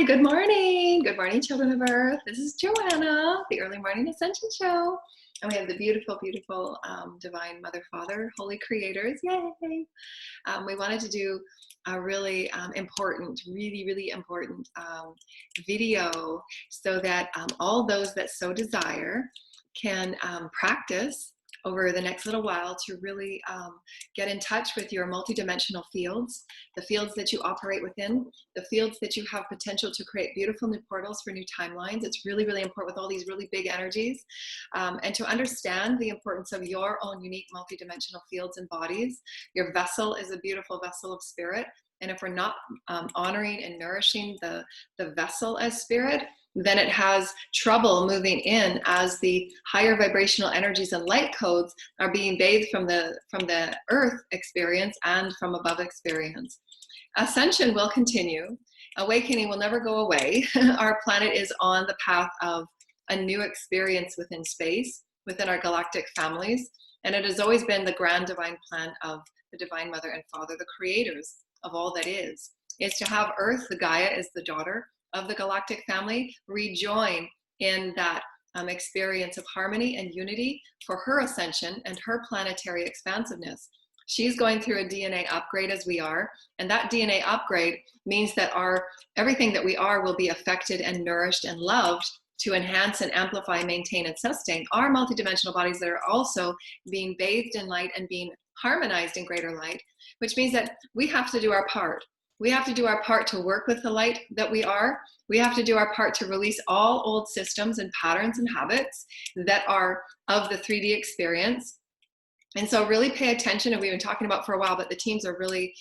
Hi, good morning. Good morning, children of Earth. This is Joanna, the Early Morning Ascension Show. And we have the beautiful, beautiful Divine Mother, Father, Holy Creators. Yay! We wanted to do a really important, really important video so that all those that so desire can practice over the next little while to really get in touch with your multidimensional fields, the fields that you operate within, the fields that you have potential to create beautiful new portals for new timelines. It's really, really important with all these really big energies, and to understand the importance of your own unique multidimensional fields and bodies. Your vessel is a beautiful vessel of spirit. And if we're not honoring and nourishing the vessel as spirit, then it has trouble moving in as the higher vibrational energies and light codes are being bathed from the earth experience and from above experience. Ascension will continue. Awakening will never go away. Our planet is on the path of a new experience within space, within our galactic families. And it has always been the grand divine plan of the Divine Mother and Father, the creators of all that is to have Earth, the Gaia is the daughter of the galactic family, rejoin in that experience of harmony and unity for her ascension and her planetary expansiveness. She's going through a DNA upgrade as we are, and that DNA upgrade means that everything that we are will be affected and nourished and loved to enhance and amplify, maintain, and sustain our multidimensional bodies that are also being bathed in light and being harmonized in greater light, which means that we have to do our part. We have to do our part to work with the light that we are. We have to do our part to release all old systems and patterns and habits that are of the 3D experience. And so really pay attention, and we've been talking about for a while, but the teams are really,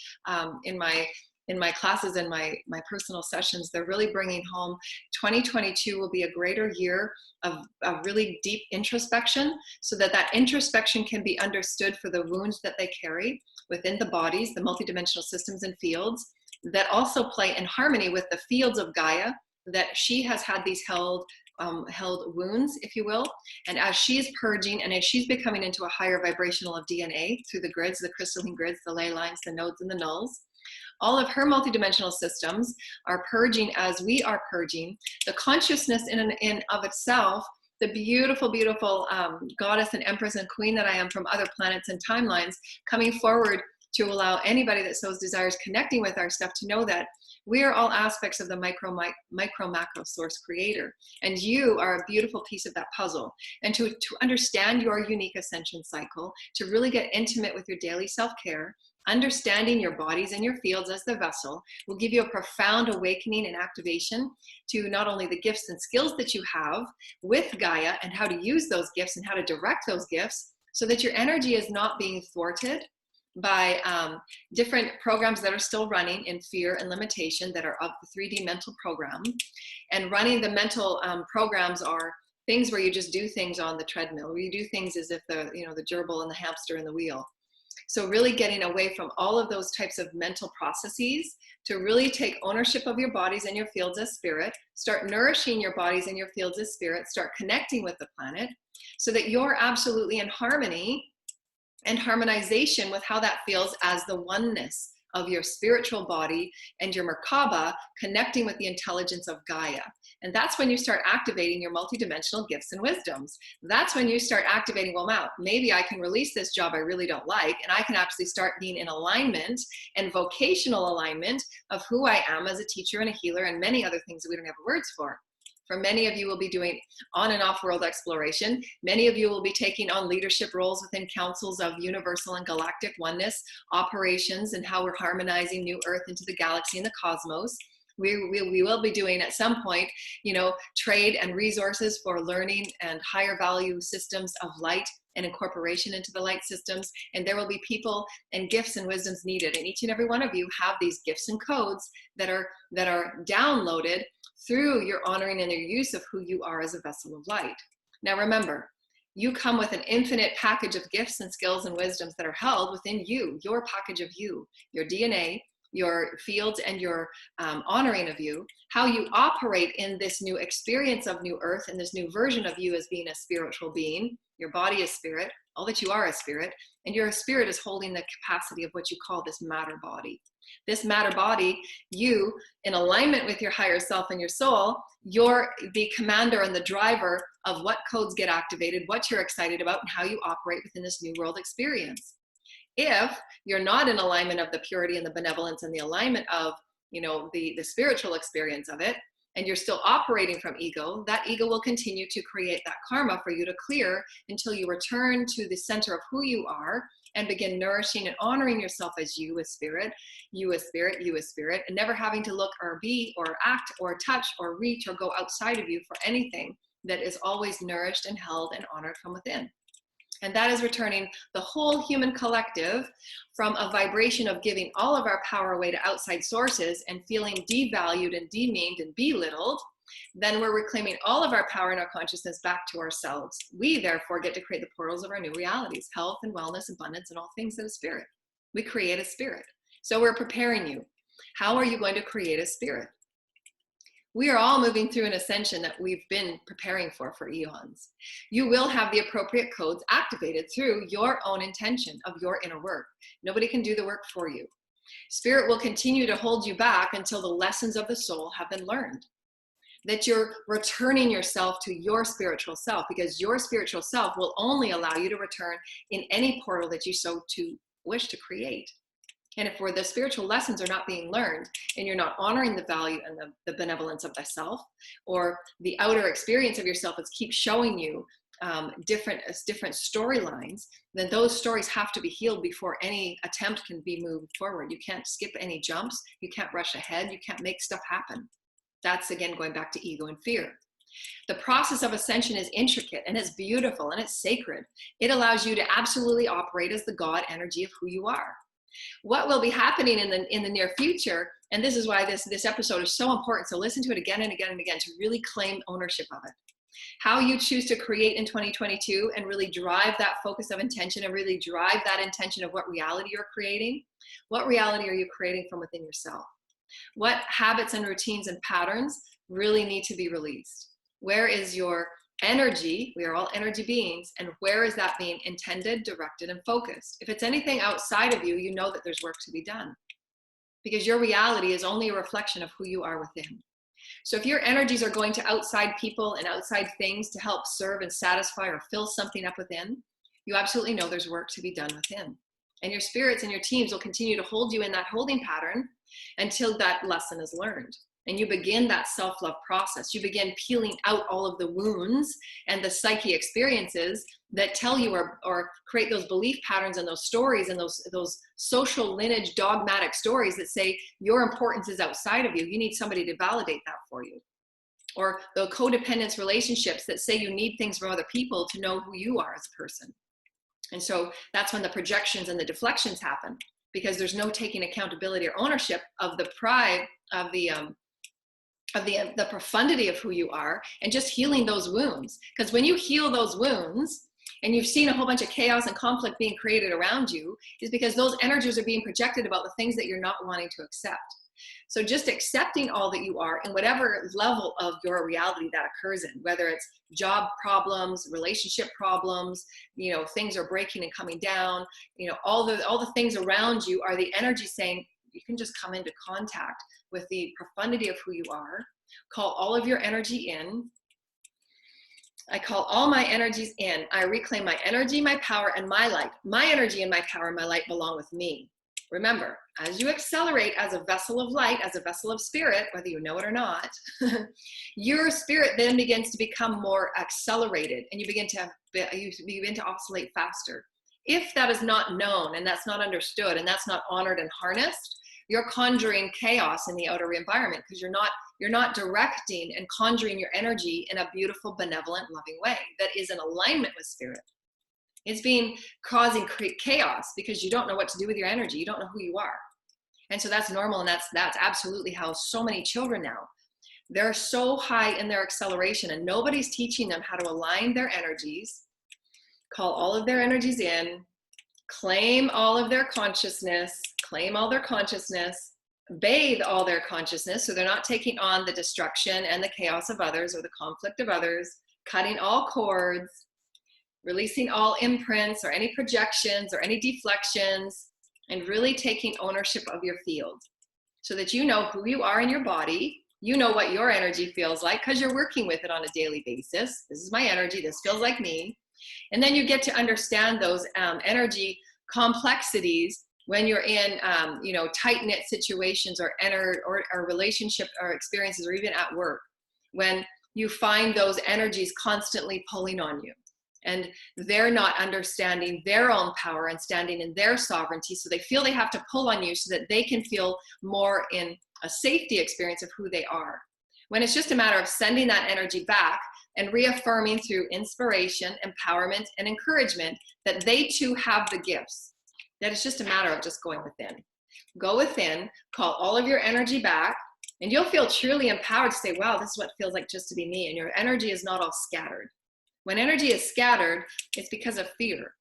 in my classes and my personal sessions, they're really bringing home 2022 will be a greater year of really deep introspection, so that introspection can be understood for the wounds that they carry within the bodies, the multidimensional systems and fields that also play in harmony with the fields of Gaia, that she has had these held wounds, if you will. And as she's purging and as she's becoming into a higher vibrational of DNA through the grids, the crystalline grids, the ley lines, the nodes, and the nulls, all of her multidimensional systems are purging as we are purging. The consciousness in of itself, the beautiful, beautiful goddess and empress and queen that I am from other planets and timelines, coming forward to allow anybody that so desires connecting with our stuff to know that we are all aspects of the micro macro source creator, and you are a beautiful piece of that puzzle. And to understand your unique ascension cycle, to really get intimate with your daily self-care, understanding your bodies and your fields as the vessel will give you a profound awakening and activation to not only the gifts and skills that you have with Gaia and how to use those gifts and how to direct those gifts so that your energy is not being thwarted by different programs that are still running in fear and limitation that are of the 3D mental program. And running the mental programs are things where you just do things on the treadmill, where you do things as if the gerbil and the hamster and the wheel. So really getting away from all of those types of mental processes to really take ownership of your bodies and your fields as spirit, start nourishing your bodies and your fields as spirit, start connecting with the planet so that you're absolutely in harmony and harmonization with how that feels as the oneness of your spiritual body and your Merkaba connecting with the intelligence of Gaia. And that's when you start activating your multidimensional gifts and wisdoms. That's when you start activating, well, now, maybe I can release this job I really don't like, and I can actually start being in alignment and vocational alignment of who I am as a teacher and a healer and many other things that we don't have words for. For many of you will be doing on and off world exploration. Many of you will be taking on leadership roles within councils of universal and galactic oneness operations and how we're harmonizing new earth into the galaxy and the cosmos. We will be doing at some point, trade and resources for learning and higher value systems of light and incorporation into the light systems. And there will be people and gifts and wisdoms needed. And each and every one of you have these gifts and codes that are downloaded through your honoring and your use of who you are as a vessel of light. Now remember, you come with an infinite package of gifts and skills and wisdoms that are held within you, your package of you, your DNA, your fields, and your honoring of you, how you operate in this new experience of new earth and this new version of you as being a spiritual being. Your body is spirit, all that you are is spirit, and your spirit is holding the capacity of what you call this matter body. This matter body, you, in alignment with your higher self and your soul, you're the commander and the driver of what codes get activated, what you're excited about, and how you operate within this new world experience. If you're not in alignment of the purity and the benevolence and the alignment of, the spiritual experience of it, and you're still operating from ego, that ego will continue to create that karma for you to clear until you return to the center of who you are and begin nourishing and honoring yourself as you as spirit, you as spirit, you as spirit, and never having to look or be or act or touch or reach or go outside of you for anything that is always nourished and held and honored from within. And that is returning the whole human collective from a vibration of giving all of our power away to outside sources and feeling devalued and demeaned and belittled. Then we're reclaiming all of our power and our consciousness back to ourselves. We therefore get to create the portals of our new realities, health and wellness, abundance, and all things that is spirit. We create a spirit. So we're preparing you. How are you going to create a spirit? We are all moving through an ascension that we've been preparing for eons. You will have the appropriate codes activated through your own intention of your inner work. Nobody can do the work for you. Spirit will continue to hold you back until the lessons of the soul have been learned. That you're returning yourself to your spiritual self, because your spiritual self will only allow you to return in any portal that you so to wish to create. And if the spiritual lessons are not being learned and you're not honoring the value and the benevolence of thyself, or the outer experience of yourself is keep showing you different storylines, then those stories have to be healed before any attempt can be moved forward. You can't skip any jumps. You can't rush ahead. You can't make stuff happen. That's, again, going back to ego and fear. The process of ascension is intricate and it's beautiful and it's sacred. It allows you to absolutely operate as the God energy of who you are. What will be happening in the near future, and this is why this episode is so important, so listen to it again and again and again to really claim ownership of it. How you choose to create in 2022 and really drive that focus of intention and really drive that intention of what reality you're creating. What reality are you creating from within yourself? What habits and routines and patterns really need to be released? Where is your energy? We are all energy beings. And where is that being intended, directed, and focused? If it's anything outside of you, you know that there's work to be done, because your reality is only a reflection of who you are within. So if your energies are going to outside people and outside things to help serve and satisfy or fill something up within, you absolutely know there's work to be done within. And your spirits and your teams will continue to hold you in that holding pattern until that lesson is learned. And you begin that self-love process. You begin peeling out all of the wounds and the psyche experiences that tell you or create those belief patterns and those stories and those social lineage dogmatic stories that say your importance is outside of you. You need somebody to validate that for you. Or the codependence relationships that say you need things from other people to know who you are as a person. And so that's when the projections and the deflections happen, because there's no taking accountability or ownership of the pride of the profundity of who you are, and just healing those wounds. Because when you heal those wounds and you've seen a whole bunch of chaos and conflict being created around you, is because those energies are being projected about the things that you're not wanting to accept. So just accepting all that you are in whatever level of your reality that occurs in, whether it's job problems, relationship problems, things are breaking and coming down, all the things around you are the energy saying, you can just come into contact with the profundity of who you are. Call all of your energy in. I call all my energies in. I reclaim my energy, my power, and my light. My energy and my power and my light belong with me. Remember, as you accelerate as a vessel of light, as a vessel of spirit, whether you know it or not, your spirit then begins to become more accelerated, and you begin to oscillate faster. If that is not known and that's not understood and that's not honored and harnessed, you're conjuring chaos in the outer environment, because you're not directing and conjuring your energy in a beautiful, benevolent, loving way that is in alignment with spirit. It's causing chaos because you don't know what to do with your energy. You don't know who you are. And so that's normal, and that's absolutely how so many children now, they're so high in their acceleration and nobody's teaching them how to align their energies, call all of their energies in, claim all of their consciousness, claim all their consciousness, bathe all their consciousness so they're not taking on the destruction and the chaos of others or the conflict of others, cutting all cords, releasing all imprints or any projections or any deflections, and really taking ownership of your field so that you know who you are in your body. You know what your energy feels like because you're working with it on a daily basis. This is my energy. This feels like me. And then you get to understand those energy complexities when you're in, tight-knit situations or relationship or experiences, or even at work, when you find those energies constantly pulling on you. And they're not understanding their own power and standing in their sovereignty, so they feel they have to pull on you so that they can feel more in a safety experience of who they are. When it's just a matter of sending that energy back and reaffirming through inspiration, empowerment, and encouragement that they too have the gifts. That it's just a matter of just going within. Go within, call all of your energy back, and you'll feel truly empowered to say, wow, this is what it feels like just to be me. And your energy is not all scattered. When energy is scattered, it's because of fear.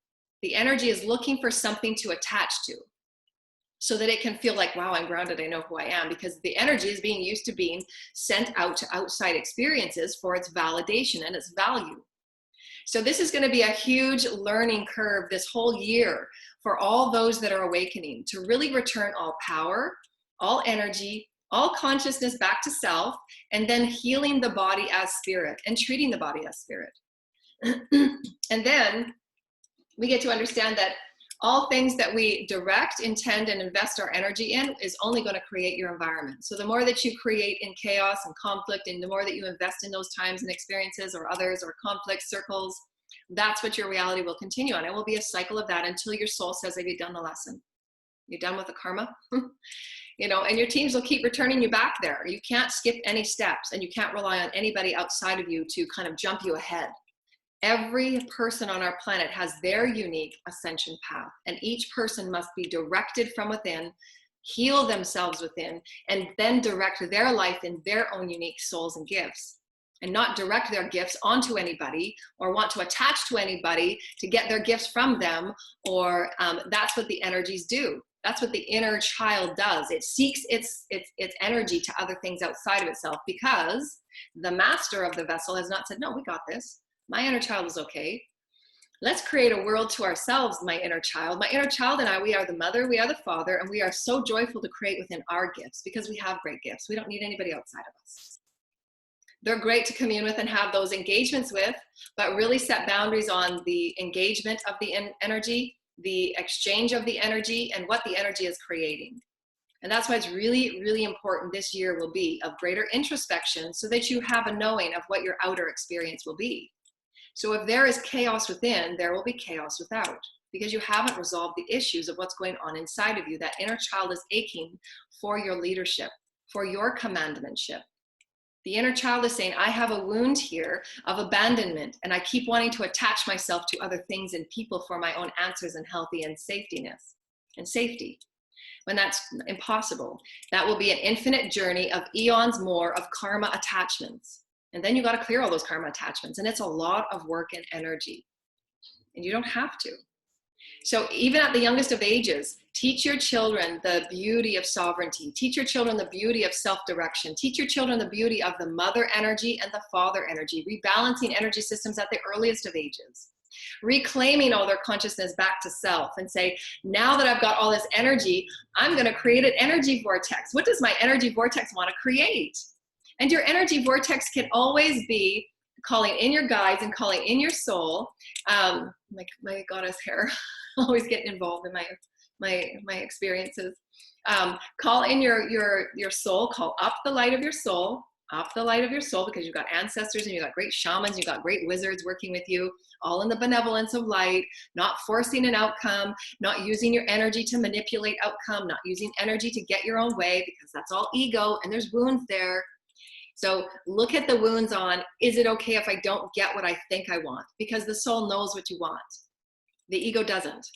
The energy is looking for something to attach to so that it can feel like, wow, I'm grounded, I know who I am, because the energy is being used to being sent out to outside experiences for its validation and its value. So this is going to be a huge learning curve this whole year for all those that are awakening, to really return all power, all energy, all consciousness back to self, and then healing the body as spirit and treating the body as spirit. And then we get to understand that all things that we direct, intend, and invest our energy in is only going to create your environment. So the more that you create in chaos and conflict, and the more that you invest in those times and experiences or others or conflict circles, that's what your reality will continue on. It will be a cycle of that until your soul says, have you done the lesson? You're done with the karma? And your teams will keep returning you back there. You can't skip any steps, and you can't rely on anybody outside of you to kind of jump you ahead. Every person on our planet has their unique ascension path, and each person must be directed from within, heal themselves within, and then direct their life in their own unique souls and gifts, and not direct their gifts onto anybody or want to attach to anybody to get their gifts from them, or that's what the energies do. That's what the inner child does. It seeks its energy to other things outside of itself, because the master of the vessel has not said, no, we got this. My inner child is okay. Let's create a world to ourselves, my inner child. My inner child and I, we are the mother, we are the father, and we are so joyful to create within our gifts because we have great gifts. We don't need anybody outside of us. They're great to commune with and have those engagements with, but really set boundaries on the engagement of the energy, the exchange of the energy, and what the energy is creating. And that's why it's really, really important this year will be of greater introspection, so that you have a knowing of what your outer experience will be. So if there is chaos within, there will be chaos without, because you haven't resolved the issues of what's going on inside of you. That inner child is aching for your leadership, for your commandmentship. The inner child is saying, I have a wound here of abandonment, and I keep wanting to attach myself to other things and people for my own answers and healthy and safety. When that's impossible, that will be an infinite journey of eons more of karma attachments. And then you got to clear all those karma attachments. And it's a lot of work and energy. And you don't have to. So even at the youngest of ages, teach your children the beauty of sovereignty. Teach your children the beauty of self-direction. Teach your children the beauty of the mother energy and the father energy. Rebalancing energy systems at the earliest of ages. Reclaiming all their consciousness back to self and say, now that I've got all this energy, I'm going to create an energy vortex. What does my energy vortex want to create? And your energy vortex can always be calling in your guides and calling in your soul. My goddess hair, always getting involved in my experiences. Call in your soul, call up the light of your soul, because you've got ancestors and you've got great shamans, you've got great wizards working with you, all in the benevolence of light, not forcing an outcome, not using your energy to manipulate outcome, not using energy to get your own way, because that's all ego and there's wounds there. So look at the wounds on, is it okay if I don't get what I think I want? Because the soul knows what you want. The ego doesn't.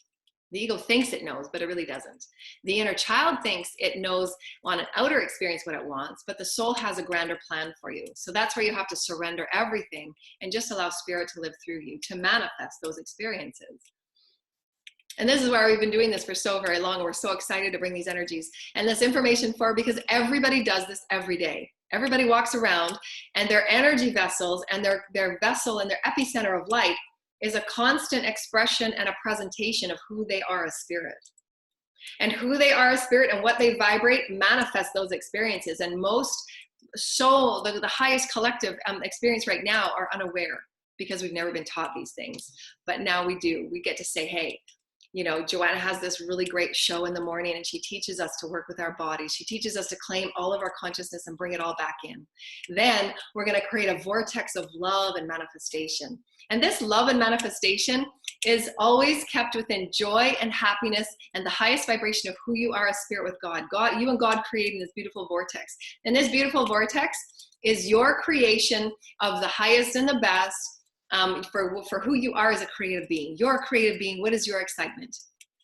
The ego thinks it knows, but it really doesn't. The inner child thinks it knows on an outer experience what it wants, but the soul has a grander plan for you. So that's where you have to surrender everything and just allow spirit to live through you, to manifest those experiences. And this is why we've been doing this for so very long. And we're so excited to bring these energies and this information forward, because everybody does this every day. Everybody walks around and their energy vessels and their vessel and their epicenter of light is a constant expression and a presentation of who they are as spirit. And who they are as spirit and what they vibrate manifest those experiences. And most soul, the highest collective experience right now, are unaware because we've never been taught these things. But now we do. We get to say, hey, you know, Joanna has this really great show in the morning, and she teaches us to work with our bodies. She teaches us to claim all of our consciousness and bring it all back in. Then we're going to create a vortex of love and manifestation. And this love and manifestation is always kept within joy and happiness and the highest vibration of who you are as spirit with God. God, you and God creating this beautiful vortex. And this beautiful vortex is your creation of the highest and the best. For who you are as a creative being. You're a creative being. What is your excitement?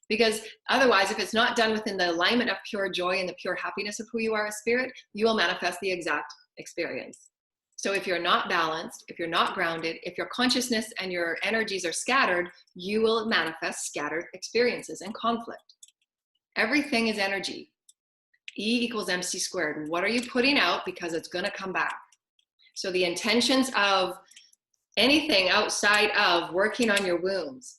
Because otherwise, if it's not done within the alignment of pure joy and the pure happiness of who you are as spirit, you will manifest the exact experience. So if you're not balanced, if you're not grounded, if your consciousness and your energies are scattered, you will manifest scattered experiences and conflict. Everything is energy. E equals MC squared. What are you putting out? Because it's going to come back. So the intentions of anything outside of working on your wounds,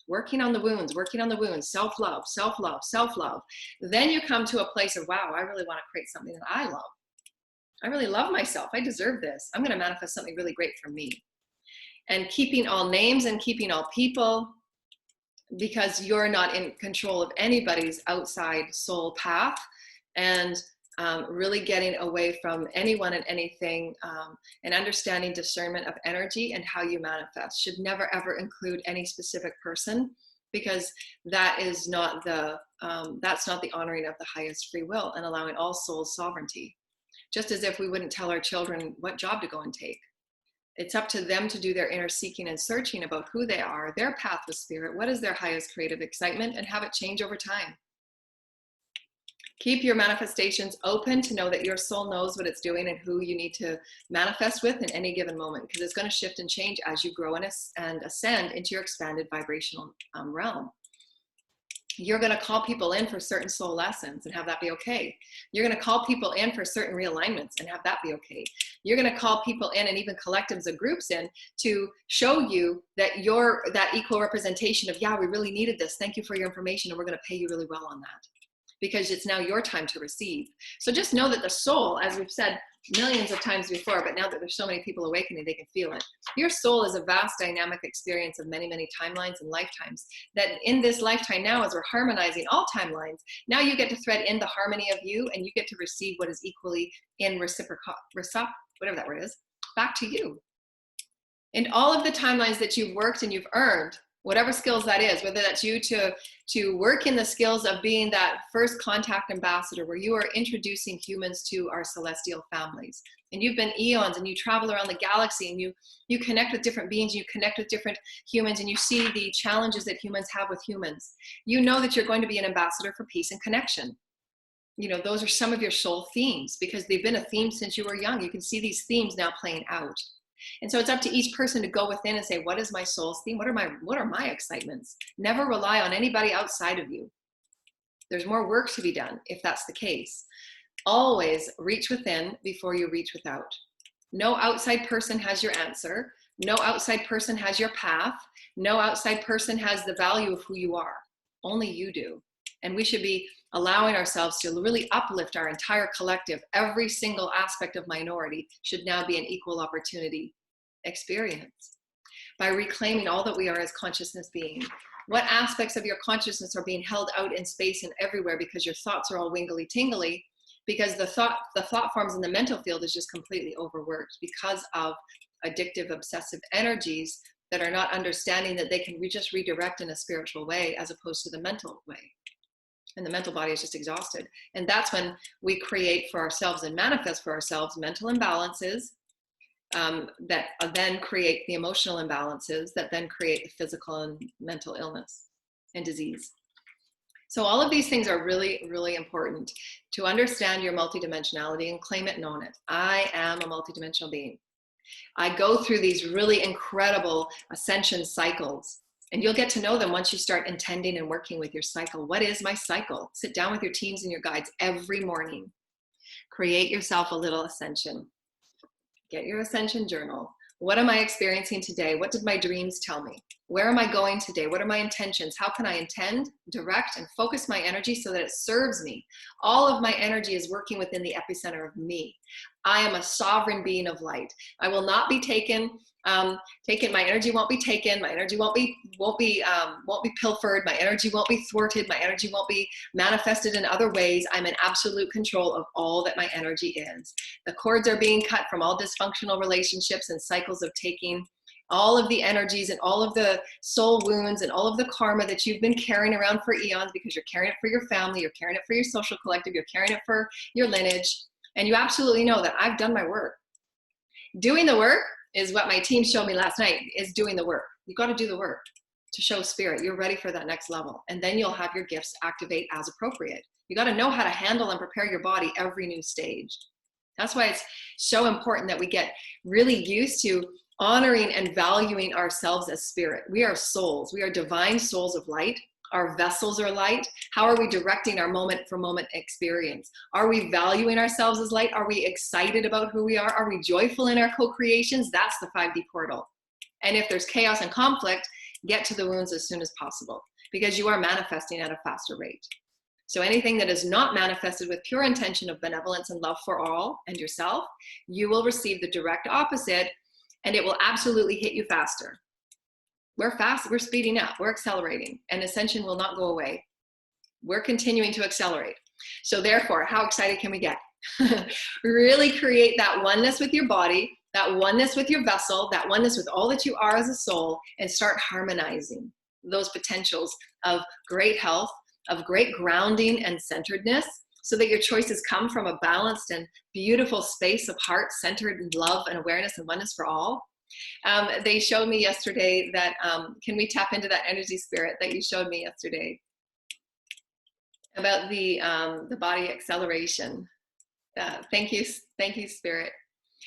working on the wounds, self-love, self-love, self-love. Then you come to a place of, wow, I really want to create something that I love. I really love myself. I deserve this. I'm going to manifest something really great for me. And keeping all names and keeping all people, because you're not in control of anybody's outside soul path, and really getting away from anyone and anything, and understanding discernment of energy and how you manifest should never ever include any specific person, because that is not that's not the honoring of the highest free will and allowing all souls sovereignty. Just as if we wouldn't tell our children what job to go and take. It's up to them to do their inner seeking and searching about who they are, their path with spirit, what is their highest creative excitement, and have it change over time. Keep your manifestations open to know that your soul knows what it's doing and who you need to manifest with in any given moment, because it's going to shift and change as you grow and ascend into your expanded vibrational realm. You're going to call people in for certain soul lessons and have that be okay. You're going to call people in for certain realignments and have that be okay. You're going to call people in, and even collectives and groups in, to show you that you're that equal representation of, yeah, we really needed this. Thank you for your information, and we're going to pay you really well on that, because it's now your time to receive. So just know that the soul, as we've said millions of times before, but now that there's so many people awakening, they can feel it. Your soul is a vast dynamic experience of many, many timelines and lifetimes, that in this lifetime now, as we're harmonizing all timelines, now you get to thread in the harmony of you, and you get to receive what is equally in whatever that word is, back to you. In all of the timelines that you've worked and you've earned, whatever skills that is, whether that's you to work in the skills of being that first contact ambassador, where you are introducing humans to our celestial families, and you've been eons, and you travel around the galaxy, and you connect with different beings, you connect with different humans, and you see the challenges that humans have with humans. You know that you're going to be an ambassador for peace and connection. You know, those are some of your soul themes, because they've been a theme since you were young. You can see these themes now playing out. And so it's up to each person to go within and say, what is my soul's theme? What are my excitements? Never rely on anybody outside of you. There's more work to be done if that's the case. Always reach within before you reach without. No outside person has your answer. No outside person has your path. No outside person has the value of who you are. Only you do. And we should be allowing ourselves to really uplift our entire collective. Every single aspect of minority should now be an equal opportunity experience, by reclaiming all that we are as consciousness being. What aspects of your consciousness are being held out in space and everywhere because your thoughts are all wingly tingly, because the thought forms in the mental field is just completely overworked because of addictive, obsessive energies that are not understanding that they can just redirect in a spiritual way as opposed to the mental way. And the mental body is just exhausted. And that's when we create for ourselves and manifest for ourselves mental imbalances that then create the emotional imbalances that then create the physical and mental illness and disease. So all of these things are really, really important to understand your multidimensionality and claim it and own it. I am a multidimensional being. I go through these really incredible ascension cycles. And you'll get to know them once you start intending and working with your cycle. What is my cycle? Sit down with your teams and your guides every morning. Create yourself a little ascension. Get your ascension journal. What am I experiencing today? What did my dreams tell me? Where am I going today? What are my intentions? How can I intend, direct, and focus my energy so that it serves me? All of my energy is working within the epicenter of me. I am a sovereign being of light. I will not be taken. My energy won't be taken. My energy won't be pilfered. My energy won't be thwarted. My energy won't be manifested in other ways. I'm in absolute control of all that my energy is. The cords are being cut from all dysfunctional relationships and cycles of taking all of the energies and all of the soul wounds and all of the karma that you've been carrying around for eons, because you're carrying it for your family, you're carrying it for your social collective, you're carrying it for your lineage. And you absolutely know that I've done my work. Doing the work is what my team showed me last night, is doing the work. You got to do the work to show spirit you're ready for that next level. And then you'll have your gifts activate as appropriate. You got to know how to handle and prepare your body every new stage. That's why it's so important that we get really used to honoring and valuing ourselves as spirit. We are souls. We are divine souls of light. Our vessels are light. How are we directing our moment for moment experience? Are we valuing ourselves as light? Are we excited about who we are? Are we joyful in our co-creations? That's the 5D portal. And if there's chaos and conflict, get to the wounds as soon as possible, because you are manifesting at a faster rate. So anything that is not manifested with pure intention of benevolence and love for all and yourself, you will receive the direct opposite, and it will absolutely hit you faster. We're fast, we're speeding up, we're accelerating, and Ascension will not go away. We're continuing to accelerate. So therefore, how excited can we get? Really create that oneness with your body, that oneness with your vessel, that oneness with all that you are as a soul, and start harmonizing those potentials of great health, of great grounding and centeredness, so that your choices come from a balanced and beautiful space of heart centered in love and awareness and oneness for all. They showed me yesterday that, can we tap into that energy spirit that you showed me yesterday about the body acceleration? Thank you, spirit.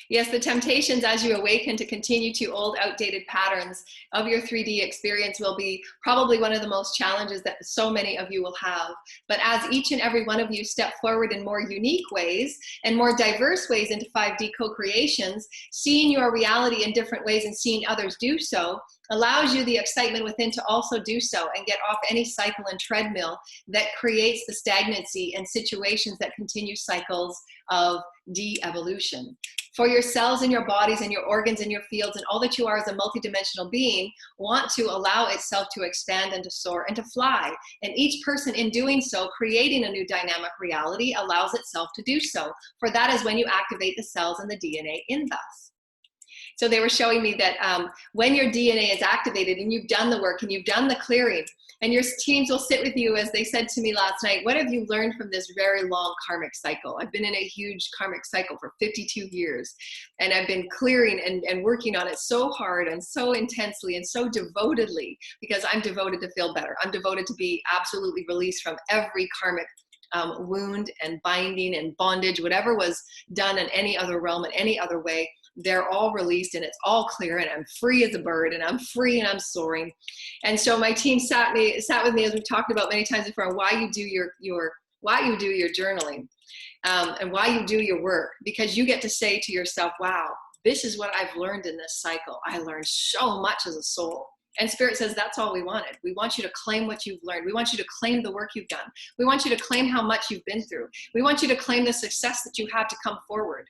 Yes, the temptations as you awaken to continue to old, outdated patterns of your 3D experience will be probably one of the most challenges that so many of you will have. But as each and every one of you step forward in more unique ways and more diverse ways into 5D co-creations, seeing your reality in different ways and seeing others do so allows you the excitement within to also do so and get off any cycle and treadmill that creates the stagnancy and situations that continue cycles of de-evolution. For your cells and your bodies and your organs and your fields and all that you are as a multidimensional being want to allow itself to expand and to soar and to fly. And each person in doing so, creating a new dynamic reality, allows itself to do so. For that is when you activate the cells and the DNA in us. So they were showing me that when your DNA is activated and you've done the work and you've done the clearing, and your teams will sit with you, as they said to me last night, what have you learned from this very long karmic cycle? I've been in a huge karmic cycle for 52 years, and I've been clearing and working on it so hard and so intensely and so devotedly, because I'm devoted to feel better. I'm devoted to be absolutely released from every karmic wound and binding and bondage, whatever was done in any other realm in any other way. They're all released and it's all clear, and I'm free as a bird, and I'm free and I'm soaring. And so my team sat with me, as we've talked about many times before, on why you do your journaling and why you do your work, because you get to say to yourself, wow, this is what I've learned in this cycle. I learned so much as a soul. And Spirit says that's all we wanted. We want you to claim what you've learned. We want you to claim the work you've done. We want you to claim how much you've been through. We want you to claim the success that you have to come forward.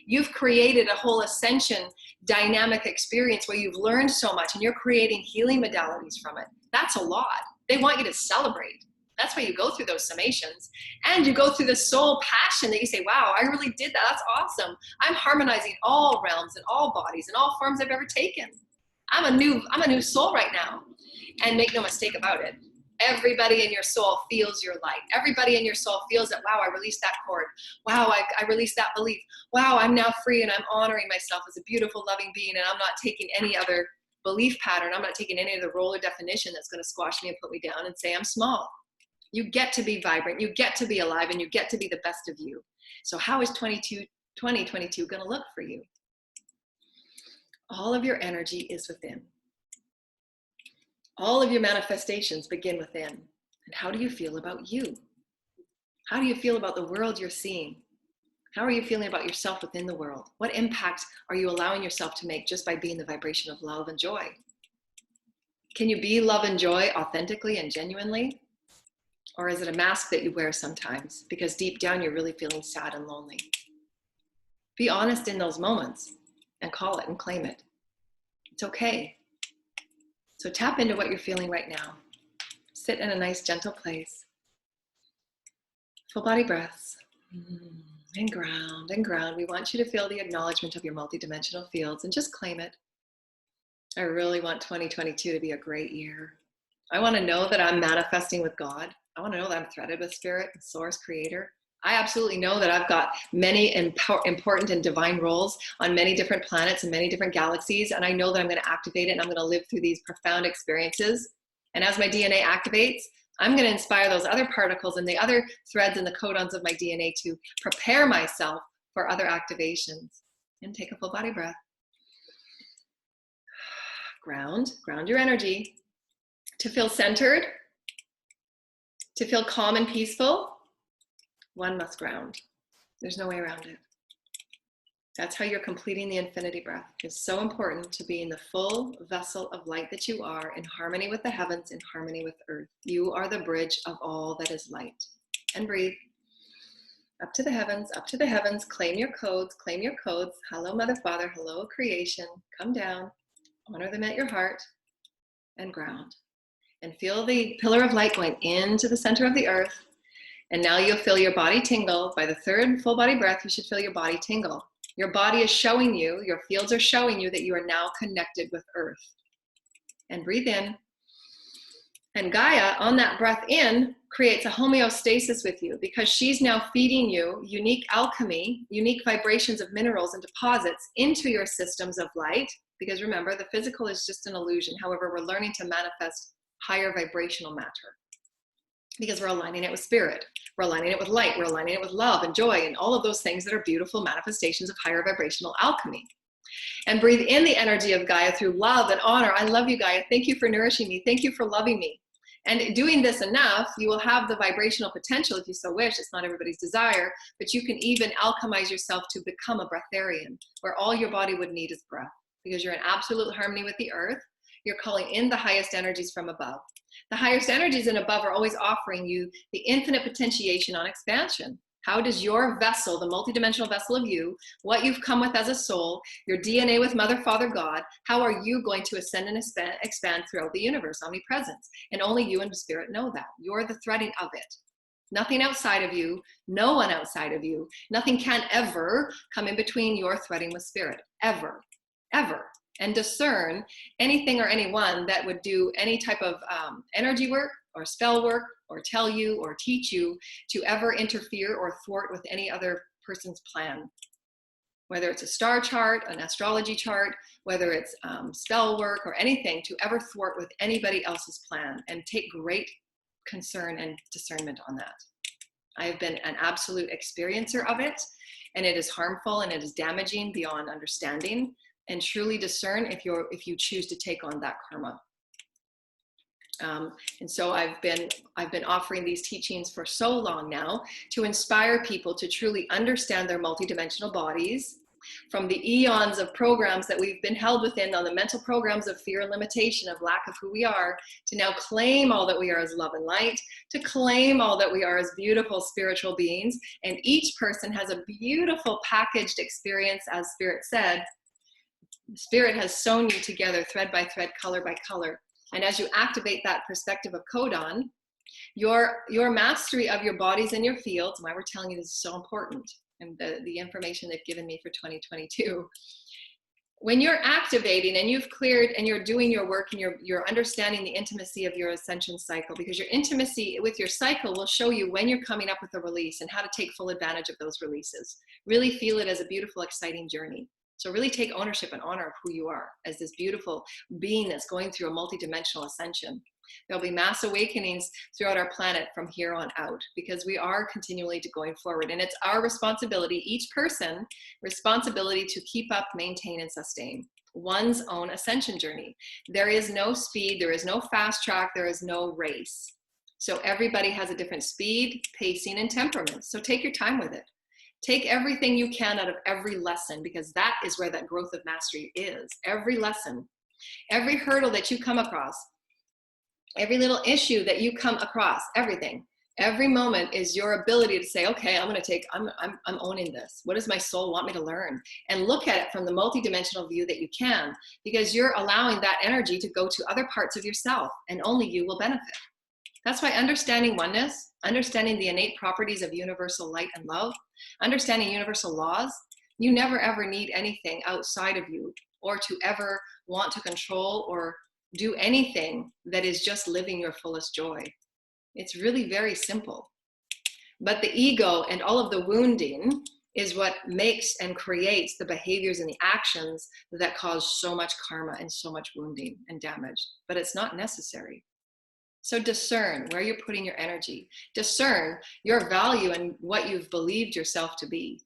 You've created a whole ascension dynamic experience where you've learned so much, and you're creating healing modalities from it. That's a lot. They want you to celebrate. That's why you go through those summations, and you go through the soul passion that you say, wow, I really did that. That's awesome. I'm harmonizing all realms and all bodies and all forms I've ever taken. I'm a new soul right now. And make no mistake about it, everybody in your soul feels your light. Everybody in your soul feels that, wow, I released that cord. Wow, I released that belief. Wow, I'm now free and I'm honoring myself as a beautiful, loving being, and I'm not taking any other belief pattern. I'm not taking any other role or definition that's going to squash me and put me down and say I'm small. You get to be vibrant, you get to be alive, and you get to be the best of you. So how is 2022 going to look for you? All of your energy is within. All of your manifestations begin within. And how do you feel about you? How do you feel about the world you're seeing? How are you feeling about yourself within the world? What impact are you allowing yourself to make just by being the vibration of love and joy? Can you be love and joy authentically and genuinely? Or is it a mask that you wear sometimes because deep down you're really feeling sad and lonely? Be honest in those moments and call it and claim it. It's okay. So tap into what you're feeling right now. Sit in a nice, gentle place. Full body breaths. And ground and ground. We want you to feel the acknowledgement of your multidimensional fields and just claim it. I really want 2022 to be a great year. I want to know that I'm manifesting with God. I want to know that I'm threaded with Spirit, Source, Creator. I absolutely know that I've got many important and divine roles on many different planets and many different galaxies. And I know that I'm going to activate it and I'm going to live through these profound experiences. And as my DNA activates, I'm going to inspire those other particles and the other threads and the codons of my DNA to prepare myself for other activations. And take a full body breath. Ground your energy. To feel centered, to feel calm and peaceful, one must ground. There's no way around it. That's how you're completing the infinity breath. It's so important to be in the full vessel of light that you are, in harmony with the heavens, in harmony with earth. You are the bridge of all that is light. And breathe. Up to the heavens, up to the heavens. Claim your codes, claim your codes. Hello, Mother, Father. Hello, creation. Come down. Honor them at your heart. And ground. And feel the pillar of light going into the center of the earth. And now you'll feel your body tingle. By the third full body breath, you should feel your body tingle. Your body is showing you, your fields are showing you that you are now connected with earth. And breathe in. And Gaia, on that breath in, creates a homeostasis with you because she's now feeding you unique alchemy, unique vibrations of minerals and deposits into your systems of light. Because remember, the physical is just an illusion. However, we're learning to manifest higher vibrational matter because we're aligning it with spirit. We're aligning it with light. We're aligning it with love and joy and all of those things that are beautiful manifestations of higher vibrational alchemy. And breathe in the energy of Gaia through love and honor. I love you, Gaia. Thank you for nourishing me. Thank you for loving me. And doing this enough, you will have the vibrational potential if you so wish. It's not everybody's desire, but you can even alchemize yourself to become a breatharian, where all your body would need is breath, because you're in absolute harmony with the earth. You're calling in the highest energies from above. The highest energies and above are always offering you the infinite potentiation on expansion. How does your vessel, the multidimensional vessel of you, what you've come with as a soul, your DNA with Mother, Father, God, how are you going to ascend and expand throughout the universe, omnipresence? And only you and Spirit know that. You're the threading of it. Nothing outside of you, no one outside of you, nothing can ever come in between your threading with Spirit, ever, ever. And discern anything or anyone that would do any type of energy work or spell work or tell you or teach you to ever interfere or thwart with any other person's plan. Whether it's a star chart, an astrology chart, whether it's spell work or anything, to ever thwart with anybody else's plan, and take great concern and discernment on that. I have been an absolute experiencer of it, and it is harmful and it is damaging beyond understanding. And truly discern if you choose to take on that karma. And so I've been offering these teachings for so long now to inspire people to truly understand their multidimensional bodies, from the eons of programs that we've been held within on the mental programs of fear and limitation, of lack of who we are, to now claim all that we are as love and light, to claim all that we are as beautiful spiritual beings. And each person has a beautiful packaged experience, as Spirit said. Spirit has sewn you together thread by thread, color by color. And as you activate that perspective of codon, your mastery of your bodies and your fields, why we're telling you this is so important, and the information they've given me for 2022, when you're activating and you've cleared and you're doing your work and you're understanding the intimacy of your ascension cycle, because your intimacy with your cycle will show you when you're coming up with a release and how to take full advantage of those releases. Really feel it as a beautiful, exciting journey. So really take ownership and honor of who you are as this beautiful being that's going through a multidimensional ascension. There'll be mass awakenings throughout our planet from here on out, because we are continually going forward. And it's our responsibility, each person, responsibility to keep up, maintain, and sustain one's own ascension journey. There is no speed, there is no fast track, there is no race. So everybody has a different speed, pacing, and temperament. So take your time with it. Take everything you can out of every lesson, because that is where that growth of mastery is. Every lesson, every hurdle that you come across, Every little issue that you come across, everything, every moment is your ability to say, okay, I'm owning this. What does my soul want me to learn? And look at it from the multidimensional view that you can, because you're allowing that energy to go to other parts of yourself, and only you will benefit. That's why understanding oneness, understanding the innate properties of universal light and love, understanding universal laws, you never ever need anything outside of you, or to ever want to control or do anything that is just living your fullest joy. It's really very simple. But the ego and all of the wounding is what makes and creates the behaviors and the actions that cause so much karma and so much wounding and damage. But it's not necessary. So discern where you're putting your energy. Discern your value and what you've believed yourself to be.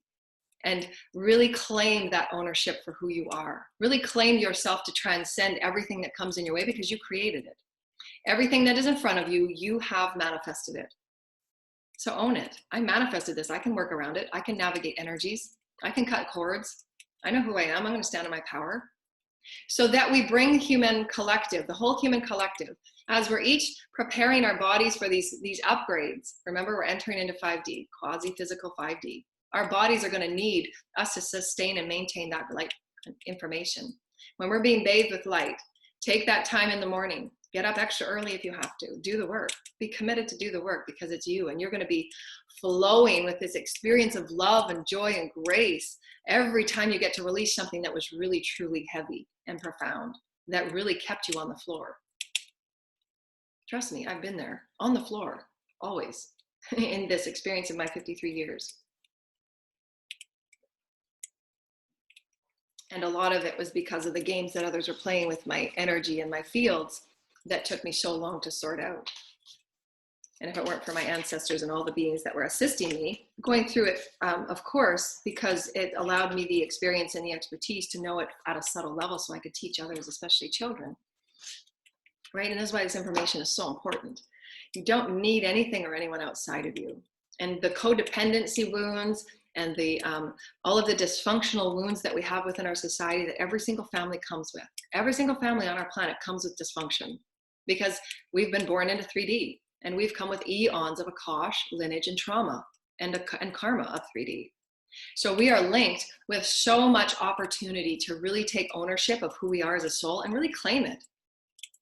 And really claim that ownership for who you are. Really claim yourself to transcend everything that comes in your way, because you created it. Everything that is in front of you, you have manifested it. So own it. I manifested this. I can work around it. I can navigate energies. I can cut cords. I know who I am. I'm going to stand in my power. So that we bring human collective, the whole human collective, as we're each preparing our bodies for these upgrades. Remember, we're entering into 5D, quasi-physical 5D. Our bodies are going to need us to sustain and maintain that light information. When we're being bathed with light, take that time in the morning. Get up extra early if you have to. Do the work. Be committed to do the work, because it's you. And you're going to be flowing with this experience of love and joy and grace every time you get to release something that was really, truly heavy and profound, that really kept you on the floor. Trust me, I've been there, on the floor, always, in this experience in my 53 years. And a lot of it was because of the games that others were playing with my energy and my fields that took me so long to sort out. And if it weren't for my ancestors and all the beings that were assisting me, going through it, of course, because it allowed me the experience and the expertise to know it at a subtle level, so I could teach others, especially children. Right? And that's why this information is so important. You don't need anything or anyone outside of you. And the codependency wounds and the all of the dysfunctional wounds that we have within our society, that every single family comes with. Every single family on our planet comes with dysfunction, because we've been born into 3D, and we've come with eons of Akash, lineage, and trauma, and karma of 3D. So we are linked with so much opportunity to really take ownership of who we are as a soul and really claim it.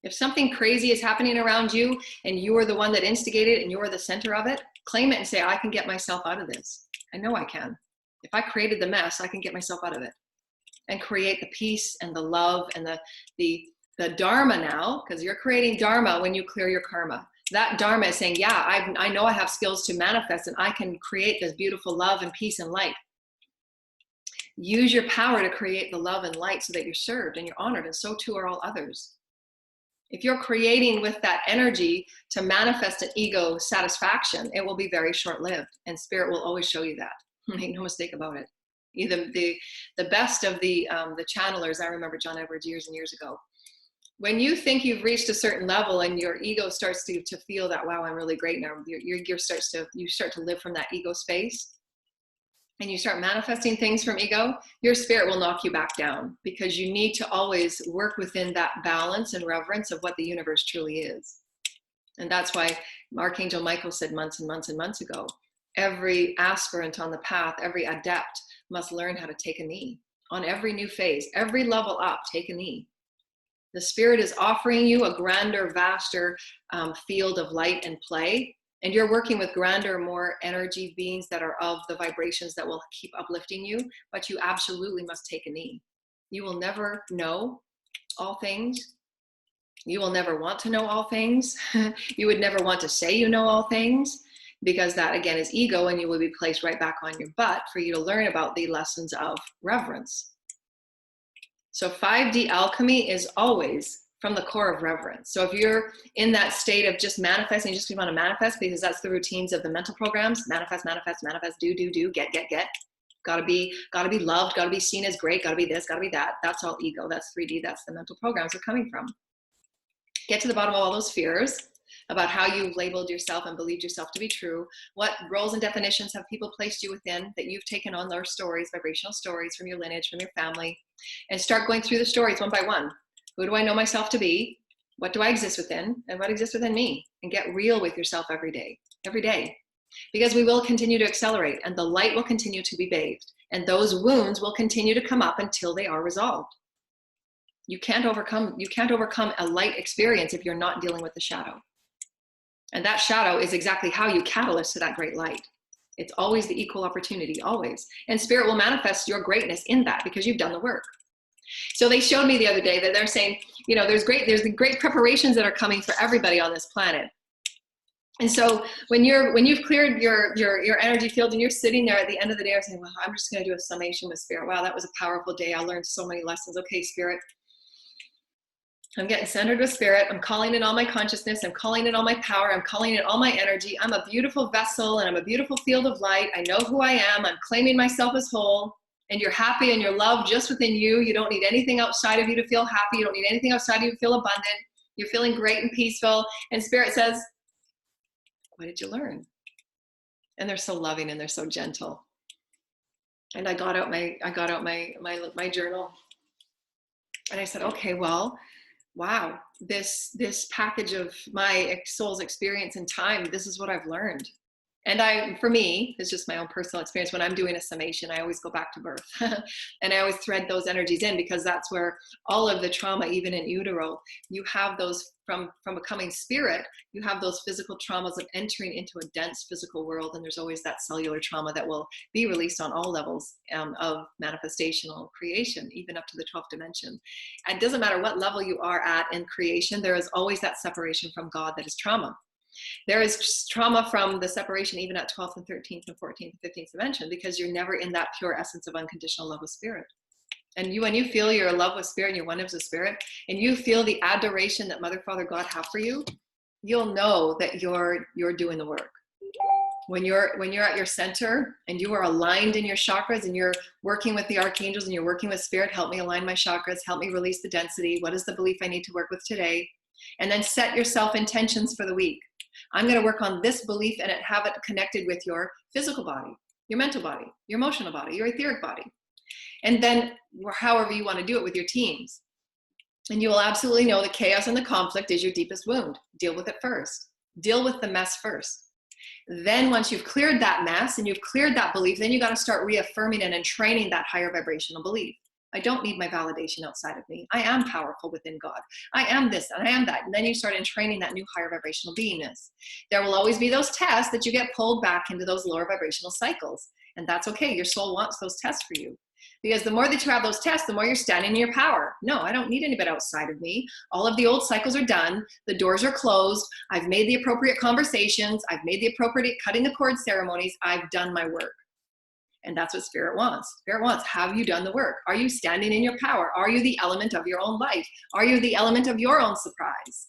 If something crazy is happening around you and you are the one that instigated and you're the center of it, claim it and say, I can get myself out of this. I know I can. If I created the mess, I can get myself out of it and create the peace and the love and the dharma now, because you're creating dharma when you clear your karma. That dharma is saying, yeah, I know I have skills to manifest, and I can create this beautiful love and peace and light. Use your power to create the love and light so that you're served and you're honored, and so too are all others. If you're creating with that energy to manifest an ego satisfaction, it will be very short-lived, and spirit will always show you that. Make no mistake about it. Either the best of the channelers, I remember John Edwards years and years ago. When you think you've reached a certain level and your ego starts to feel that, wow, I'm really great now, you start to live from that ego space, and you start manifesting things from ego, your spirit will knock you back down, because you need to always work within that balance and reverence of what the universe truly is. And that's why Archangel Michael said months and months and months ago, every aspirant on the path, every adept must learn how to take a knee. On every new phase, every level up, take a knee. The spirit is offering you a grander, vaster field of light and play. And you're working with grander, more energy beings that are of the vibrations that will keep uplifting you, but you absolutely must take a knee. You will never know all things. You will never want to know all things. You would never want to say you know all things, because that again is ego, and you will be placed right back on your butt for you to learn about the lessons of reverence. So 5D alchemy is always from the core of reverence. So if you're in that state of just manifesting, you just want to manifest because that's the routines of the mental programs, manifest, manifest, manifest, do, get. Gotta be loved, gotta be seen as great, gotta be this, gotta be that. That's all ego, that's 3D, that's the mental programs are coming from. Get to the bottom of all those fears about how you've labeled yourself and believed yourself to be true. What roles and definitions have people placed you within that you've taken on their stories, vibrational stories from your lineage, from your family, and start going through the stories one by one. Who do I know myself to be? What do I exist within and what exists within me? And get real with yourself every day, because we will continue to accelerate and the light will continue to be bathed and those wounds will continue to come up until they are resolved. You can't overcome a light experience if you're not dealing with the shadow. And that shadow is exactly how you catalyst to that great light. It's always the equal opportunity, always. And spirit will manifest your greatness in that because you've done the work. So they showed me the other day that they're saying, you know, there's the great preparations that are coming for everybody on this planet. And so when you've cleared your energy field and you're sitting there at the end of the day, saying, well, I'm just going to do a summation with spirit. Wow, that was a powerful day. I learned so many lessons. Okay, spirit, I'm getting centered with spirit. I'm calling in all my consciousness. I'm calling in all my power. I'm calling in all my energy. I'm a beautiful vessel and I'm a beautiful field of light. I know who I am. I'm claiming myself as whole. And you're happy and you're loved just within you. You don't need anything outside of you to feel happy. You don't need anything outside of you to feel abundant. You're feeling great and peaceful. And spirit says, what did you learn? And they're so loving and they're so gentle. And I got out my journal. And I said, okay, well, wow, this package of my soul's experience in time, this is what I've learned. And for me, it's just my own personal experience. When I'm doing a summation, I always go back to birth. And I always thread those energies in because that's where all of the trauma, even in utero, you have those from becoming spirit, you have those physical traumas of entering into a dense physical world. And there's always that cellular trauma that will be released on all levels of manifestational creation, even up to the 12th dimension. And it doesn't matter what level you are at in creation, there is always that separation from God that is trauma. There is trauma from the separation even at 12th and 13th and 14th and 15th dimension because you're never in that pure essence of unconditional love with spirit. And when you feel you're in love with spirit and you're oneness with spirit and you feel the adoration that Mother, Father, God have for you, you'll know that you're doing the work. When you're at your center and you are aligned in your chakras and you're working with the archangels and you're working with spirit, help me align my chakras, help me release the density. What is the belief I need to work with today? And then set yourself intentions for the week. I'm going to work on this belief and have it connected with your physical body, your mental body, your emotional body, your etheric body. And then however you want to do it with your teams. And you will absolutely know the chaos and the conflict is your deepest wound. Deal with it first. Deal with the mess first. Then once you've cleared that mess and you've cleared that belief, then you got to start reaffirming and training that higher vibrational belief. I don't need my validation outside of me. I am powerful within God. I am this and I am that. And then you start entraining that new higher vibrational beingness. There will always be those tests that you get pulled back into those lower vibrational cycles. And that's okay. Your soul wants those tests for you. Because the more that you have those tests, the more you're standing in your power. No, I don't need anybody outside of me. All of the old cycles are done. The doors are closed. I've made the appropriate conversations. I've made the appropriate cutting the cord ceremonies. I've done my work. And that's what spirit wants. Spirit wants, have you done the work? Are you standing in your power? Are you the element of your own life? Are you the element of your own surprise?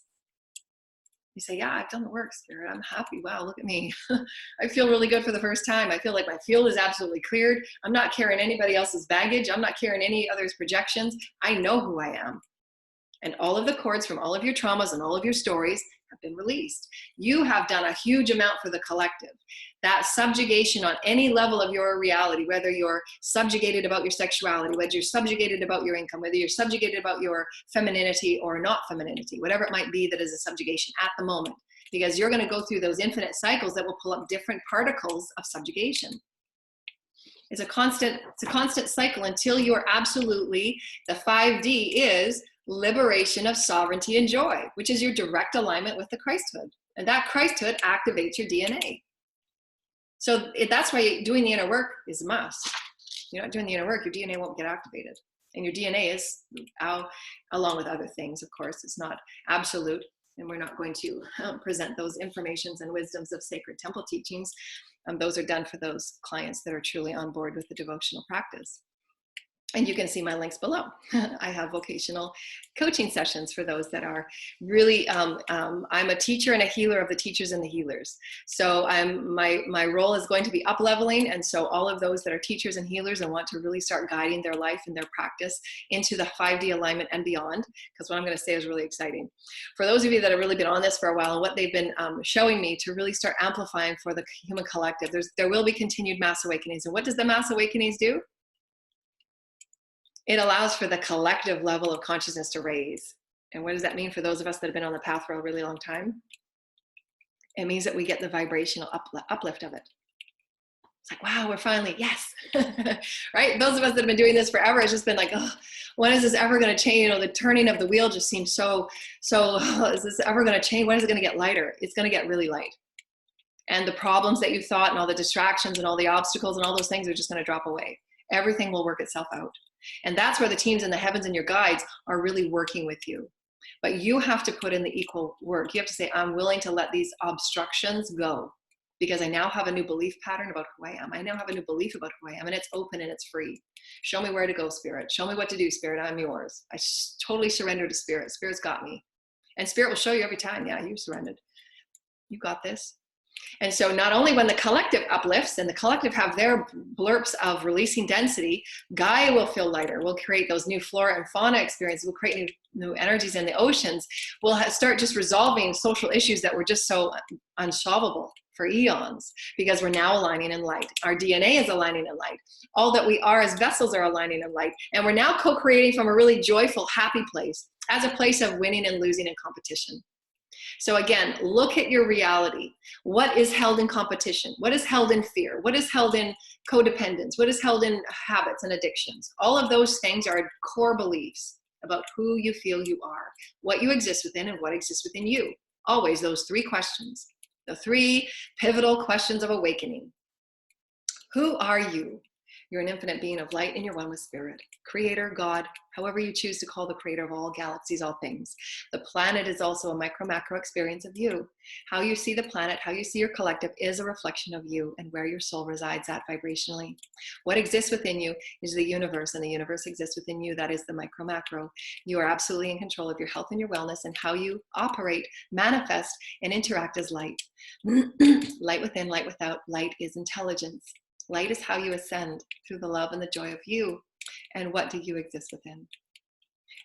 You say, yeah, I've done the work, spirit. I'm happy. Wow, look at me. I feel really good for the first time. I feel like my field is absolutely cleared. I'm not carrying anybody else's baggage. I'm not carrying any other's projections. I know who I am. And all of the cords from all of your traumas and all of your stories have been released. You have done a huge amount for the collective. That subjugation on any level of your reality, whether you're subjugated about your sexuality, whether you're subjugated about your income, whether you're subjugated about your femininity or not femininity, whatever it might be that is a subjugation at the moment, because you're going to go through those infinite cycles that will pull up different particles of subjugation. It's a constant cycle until you're absolutely, the 5D is liberation of sovereignty and joy, which is your direct alignment with the Christhood. And that Christhood activates your DNA. So that's why doing the inner work is a must. You're not doing the inner work, your DNA won't get activated. And your DNA is, along with other things, of course, it's not absolute. And we're not going to present those informations and wisdoms of sacred temple teachings. Those are done for those clients that are truly on board with the devotional practice. And you can see my links below. I have vocational coaching sessions for those that are really, I'm a teacher and a healer of the teachers and the healers. So my role is going to be up-leveling. And so all of those that are teachers and healers and want to really start guiding their life and their practice into the 5D alignment and beyond, because what I'm going to say is really exciting. For those of you that have really been on this for a while and what they've been showing me to really start amplifying for the human collective, there will be continued mass awakenings. And what does the mass awakenings do? It allows for the collective level of consciousness to raise. And what does that mean for those of us that have been on the path for a really long time? It means that we get the vibrational uplift of it. It's like, wow, we're finally, yes. Right? Those of us that have been doing this forever, it's just been like, oh, when is this ever going to change? You know, the turning of the wheel just seems so, is this ever going to change? When is it going to get lighter? It's going to get really light. And the problems that you thought and all the distractions and all the obstacles and all those things are just going to drop away. Everything will work itself out. And that's where the teams in the heavens and your guides are really working with you. But you have to put in the equal work. You have to say, I'm willing to let these obstructions go because I now have a new belief pattern about who I am. I now have a new belief about who I am, and it's open and it's free. Show me where to go, Spirit. Show me what to do, Spirit. I'm yours. I totally surrender to Spirit. Spirit's got me. And Spirit will show you every time, yeah, you surrendered. You got this. And so not only when the collective uplifts and the collective have their blurps of releasing density, Gaia will feel lighter. We'll create those new flora and fauna experiences. We'll create new energies in the oceans. We'll start just resolving social issues that were just so unsolvable for eons because we're now aligning in light. Our DNA is aligning in light. All that we are as vessels are aligning in light. And we're now co-creating from a really joyful, happy place as a place of winning and losing in competition. So again, look at your reality. What is held in competition? What is held in fear? What is held in codependence? What is held in habits and addictions? All of those things are core beliefs about who you feel you are, what you exist within, and what exists within you. Always those three questions, the three pivotal questions of awakening. Who are you? You're an infinite being of light and you're one with Spirit. Creator, God, however you choose to call the creator of all galaxies, all things. The planet is also a micro-macro experience of you. How you see the planet, how you see your collective is a reflection of you and where your soul resides at vibrationally. What exists within you is the universe, and the universe exists within you. That is the micro-macro. You are absolutely in control of your health and your wellness and how you operate, manifest, and interact as light. Light within, light without. Light is intelligence. Light is how you ascend through the love and the joy of you. And what do you exist within?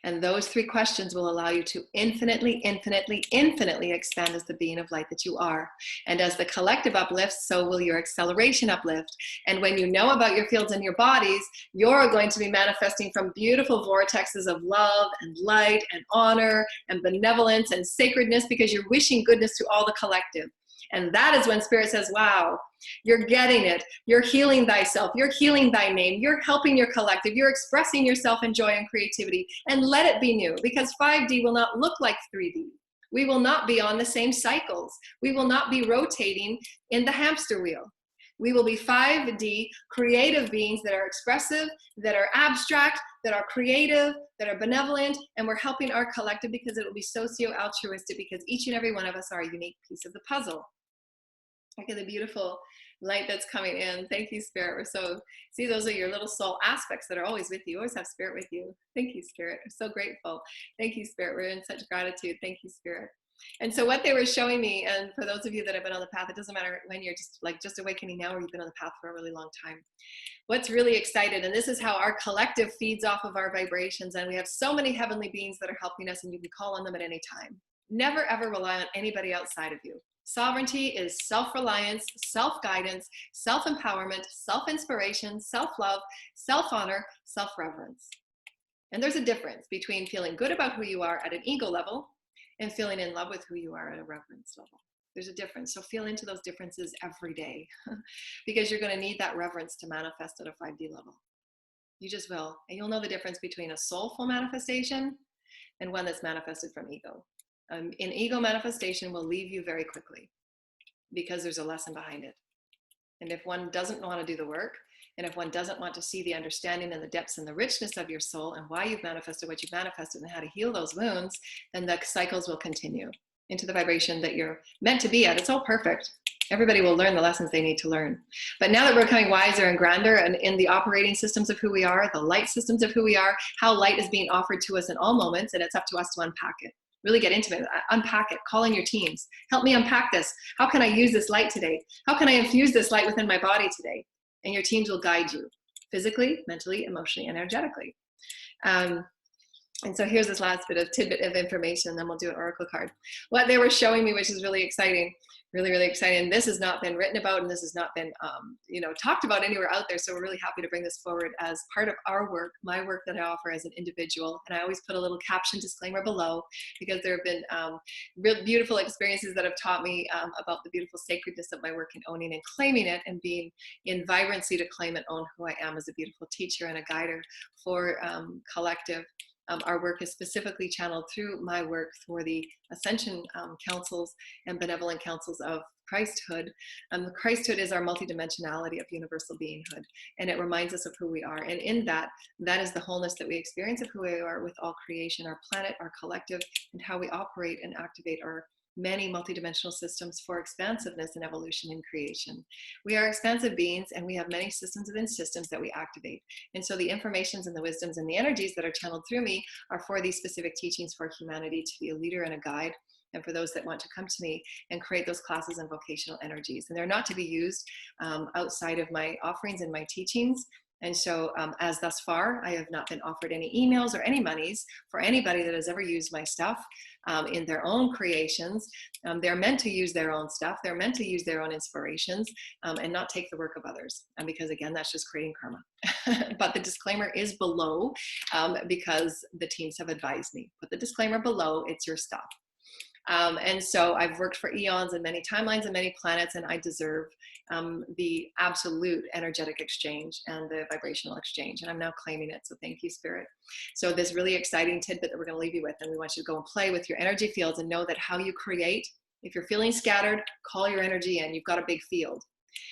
And those three questions will allow you to infinitely, infinitely, infinitely expand as the being of light that you are. And as the collective uplifts, so will your acceleration uplift. And when you know about your fields and your bodies, you're going to be manifesting from beautiful vortexes of love and light and honor and benevolence and sacredness because you're wishing goodness to all the collective. And that is when Spirit says, wow, you're getting it. You're healing thyself. You're healing thy name. You're helping your collective. You're expressing yourself in joy and creativity. And let it be new, because 5D will not look like 3D. We will not be on the same cycles. We will not be rotating in the hamster wheel. We will be 5D creative beings that are expressive, that are abstract, that are creative, that are benevolent, and we're helping our collective because it will be socio-altruistic because each and every one of us are a unique piece of the puzzle. Look at the beautiful light that's coming in. Thank you, Spirit. We're so, see, those are your little soul aspects that are always with you. You always have Spirit with you. Thank you, Spirit. I'm so grateful. Thank you, Spirit. We're in such gratitude. Thank you, Spirit. And so what they were showing me, and for those of you that have been on the path, it doesn't matter when you're just awakening now or you've been on the path for a really long time. What's really excited, and this is how our collective feeds off of our vibrations, and we have so many heavenly beings that are helping us, and you can call on them at any time. Never ever rely on anybody outside of you. Sovereignty is self-reliance, self-guidance, self-empowerment, self-inspiration, self-love, self-honor, self-reverence. And there's a difference between feeling good about who you are at an ego level and feeling in love with who you are at a reverence level. There's a difference. So feel into those differences every day because you're going to need that reverence to manifest at a 5D level. You just will. And you'll know the difference between a soulful manifestation and one that's manifested from ego. An ego manifestation will leave you very quickly because there's a lesson behind it. And if one doesn't want to do the work, and if one doesn't want to see the understanding and the depths and the richness of your soul and why you've manifested what you've manifested and how to heal those wounds, then the cycles will continue into the vibration that you're meant to be at. It's all perfect. Everybody will learn the lessons they need to learn. But now that we're becoming wiser and grander and in the operating systems of who we are, the light systems of who we are, how light is being offered to us in all moments, and it's up to us to unpack it. Really get into it, unpack it, call in your teams. Help me unpack this. How can I use this light today? How can I infuse this light within my body today? And your teams will guide you physically, mentally, emotionally, and energetically. And so here's this last bit of tidbit of information, then we'll do an oracle card. What they were showing me, which is really exciting, really, really exciting. And this has not been written about, and this has not been, talked about anywhere out there. So we're really happy to bring this forward as part of our work, my work that I offer as an individual. And I always put a little caption disclaimer below, because there have been real beautiful experiences that have taught me about the beautiful sacredness of my work and owning and claiming it, and being in vibrancy to claim and own who I am as a beautiful teacher and a guider for collective. Our work is specifically channeled through my work for the Ascension councils and benevolent councils of Christhood. Christhood is our multidimensionality of universal beinghood, and it reminds us of who we are. And in that is the wholeness that we experience of who we are with all creation, our planet, our collective, and how we operate and activate our many multidimensional systems for expansiveness and evolution in creation. We are expansive beings, and we have many systems within systems that we activate. And so the informations and the wisdoms and the energies that are channeled through me are for these specific teachings for humanity to be a leader and a guide, and for those that want to come to me and create those classes and vocational energies. And they're not to be used outside of my offerings and my teachings. And so as thus far, I have not been offered any emails or any monies for anybody that has ever used my stuff in their own creations. They're meant to use their own stuff. They're meant to use their own inspirations and not take the work of others. Because again, that's just creating karma. But the disclaimer is below because the teams have advised me. Put the disclaimer below, it's your stuff. And so I've worked for eons and many timelines and many planets, and I deserve the absolute energetic exchange and the vibrational exchange. And I'm now claiming it. So thank you, Spirit. So this really exciting tidbit that we're going to leave you with, and we want you to go and play with your energy fields and know that how you create, if you're feeling scattered, call your energy in. You've got a big field.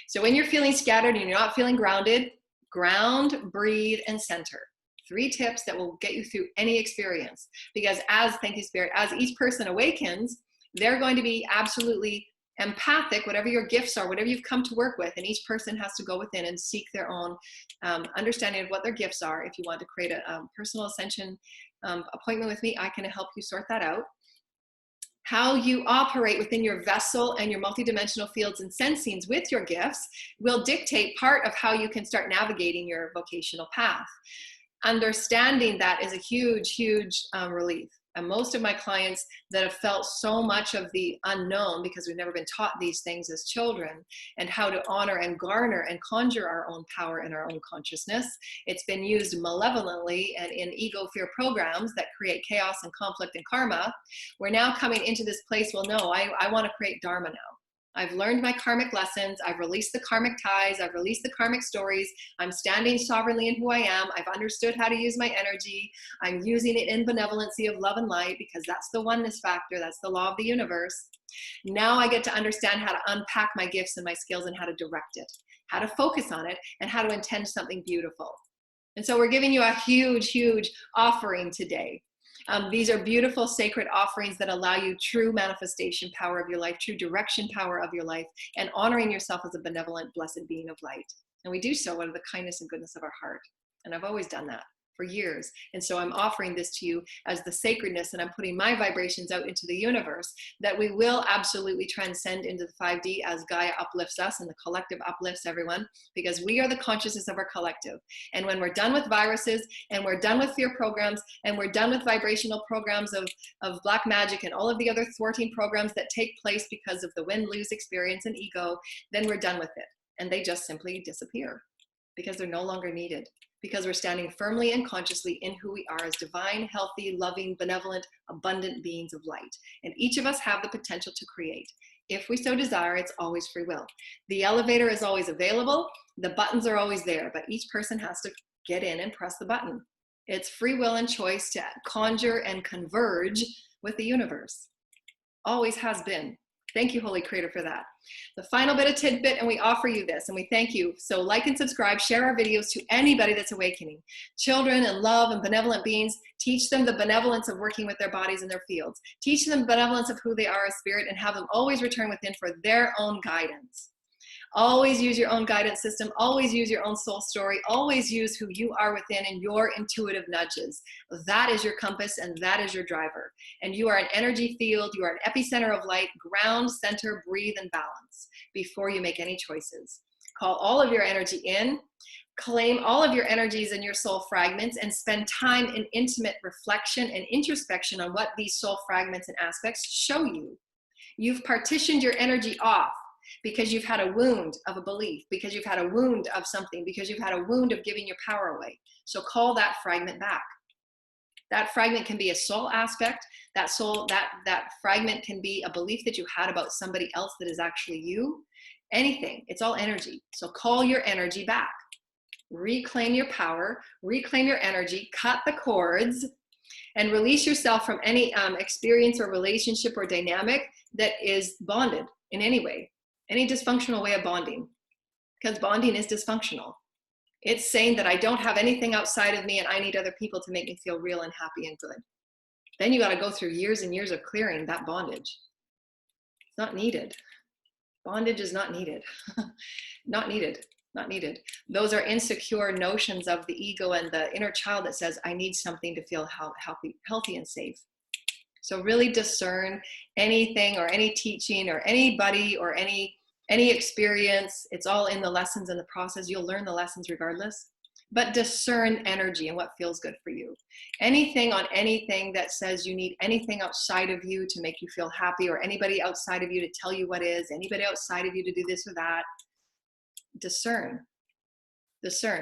So when you're feeling scattered and you're not feeling grounded, ground, breathe, and center. 3 tips that will get you through any experience. Because thank you, Spirit, as each person awakens, they're going to be absolutely empathic, whatever your gifts are, whatever you've come to work with, and each person has to go within and seek their own understanding of what their gifts are. If you want to create a personal ascension appointment with me, I can help you sort that out. How you operate within your vessel and your multidimensional fields and sensings with your gifts will dictate part of how you can start navigating your vocational path. Understanding that is a huge, huge relief. And most of my clients that have felt so much of the unknown, because we've never been taught these things as children, and how to honor and garner and conjure our own power and our own consciousness. It's been used malevolently and in ego fear programs that create chaos and conflict and karma. We're now coming into this place, well, no, I want to create dharma now. I've learned my karmic lessons. I've released the karmic ties. I've released the karmic stories. I'm standing sovereignly in who I am. I've understood how to use my energy. I'm using it in benevolency of love and light, because that's the oneness factor. That's the law of the universe. Now I get to understand how to unpack my gifts and my skills and how to direct it, how to focus on it, and how to intend something beautiful. And so we're giving you a huge, huge offering today. These are beautiful sacred offerings that allow you true manifestation power of your life, true direction power of your life, and honoring yourself as a benevolent, blessed being of light. And we do so out of the kindness and goodness of our heart. And I've always done that for years. And so I'm offering this to you as the sacredness, and I'm putting my vibrations out into the universe, that we will absolutely transcend into the 5D as Gaia uplifts us and the collective uplifts everyone, because we are the consciousness of our collective. And when we're done with viruses, and we're done with fear programs, and we're done with vibrational programs of black magic and all of the other thwarting programs that take place because of the win-lose experience and ego, then we're done with it. And they just simply disappear because they're no longer needed. Because we're standing firmly and consciously in who we are as divine, healthy, loving, benevolent, abundant beings of light. And each of us have the potential to create. If we so desire, it's always free will. The elevator is always available. The buttons are always there, but each person has to get in and press the button. It's free will and choice to conjure and converge with the universe. Always has been. Thank you, Holy Creator, for that. The final bit of tidbit, and we offer you this, and we thank you. So like and subscribe, share our videos to anybody that's awakening. Children and love and benevolent beings, teach them the benevolence of working with their bodies and their fields. Teach them the benevolence of who they are as spirit, and have them always return within for their own guidance. Always use your own guidance system. Always use your own soul story. Always use who you are within and your intuitive nudges. That is your compass, and that is your driver. And you are an energy field. You are an epicenter of light. Ground, center, breathe, and balance before you make any choices. Call all of your energy in. Claim all of your energies and your soul fragments and spend time in intimate reflection and introspection on what these soul fragments and aspects show you. You've partitioned your energy off because you've had a wound of a belief, because you've had a wound of something, because you've had a wound of giving your power away. So call that fragment back. That fragment can be a soul aspect. That fragment can be a belief that you had about somebody else that is actually you. Anything. It's all energy. So call your energy back. Reclaim your power, reclaim your energy, cut the cords, and release yourself from any experience or relationship or dynamic that is bonded in any way, any dysfunctional way of bonding, because bonding is dysfunctional. It's saying that I don't have anything outside of me and I need other people to make me feel real and happy and good. Then you got to go through years and years of clearing that bondage. It's not needed. Bondage is not needed. Not needed. Not needed. Those are insecure notions of the ego and the inner child that says, I need something to feel healthy and safe. So really discern anything or any teaching or anybody or any experience. It's all in the lessons and the process. You'll learn the lessons regardless. But discern energy and what feels good for you. Anything on anything that says you need anything outside of you to make you feel happy, or anybody outside of you to tell you what is, anybody outside of you to do this or that. Discern.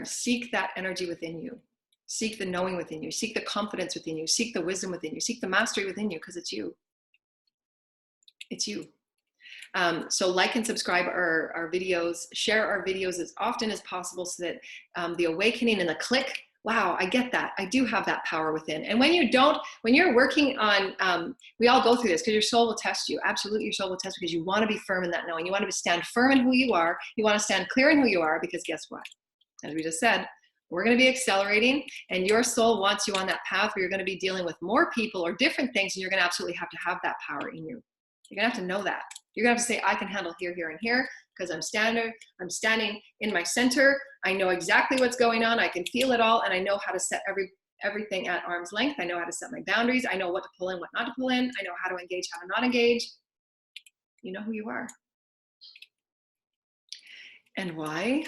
Seek that energy within you. Seek the knowing within you. Seek the confidence within you. Seek the wisdom within you. Seek the mastery within you, because it's you. It's you. So like and subscribe our videos. Share our videos as often as possible so that the awakening and the click, wow, I get that. I do have that power within. And when you're working on, we all go through this because your soul will test you. Absolutely, your soul will test you because you want to be firm in that knowing. You want to stand firm in who you are. You want to stand clear in who you are, because guess what? As we just said, we're going to be accelerating, and your soul wants you on that path where you're going to be dealing with more people or different things, and you're going to absolutely have to have that power in you. You're going to have to know that. You're going to have to say, I can handle here, here, and here, because I'm standing in my center. I know exactly what's going on. I can feel it all, and I know how to set everything at arm's length. I know how to set my boundaries. I know what to pull in, what not to pull in. I know how to engage, how to not engage. You know who you are. And why?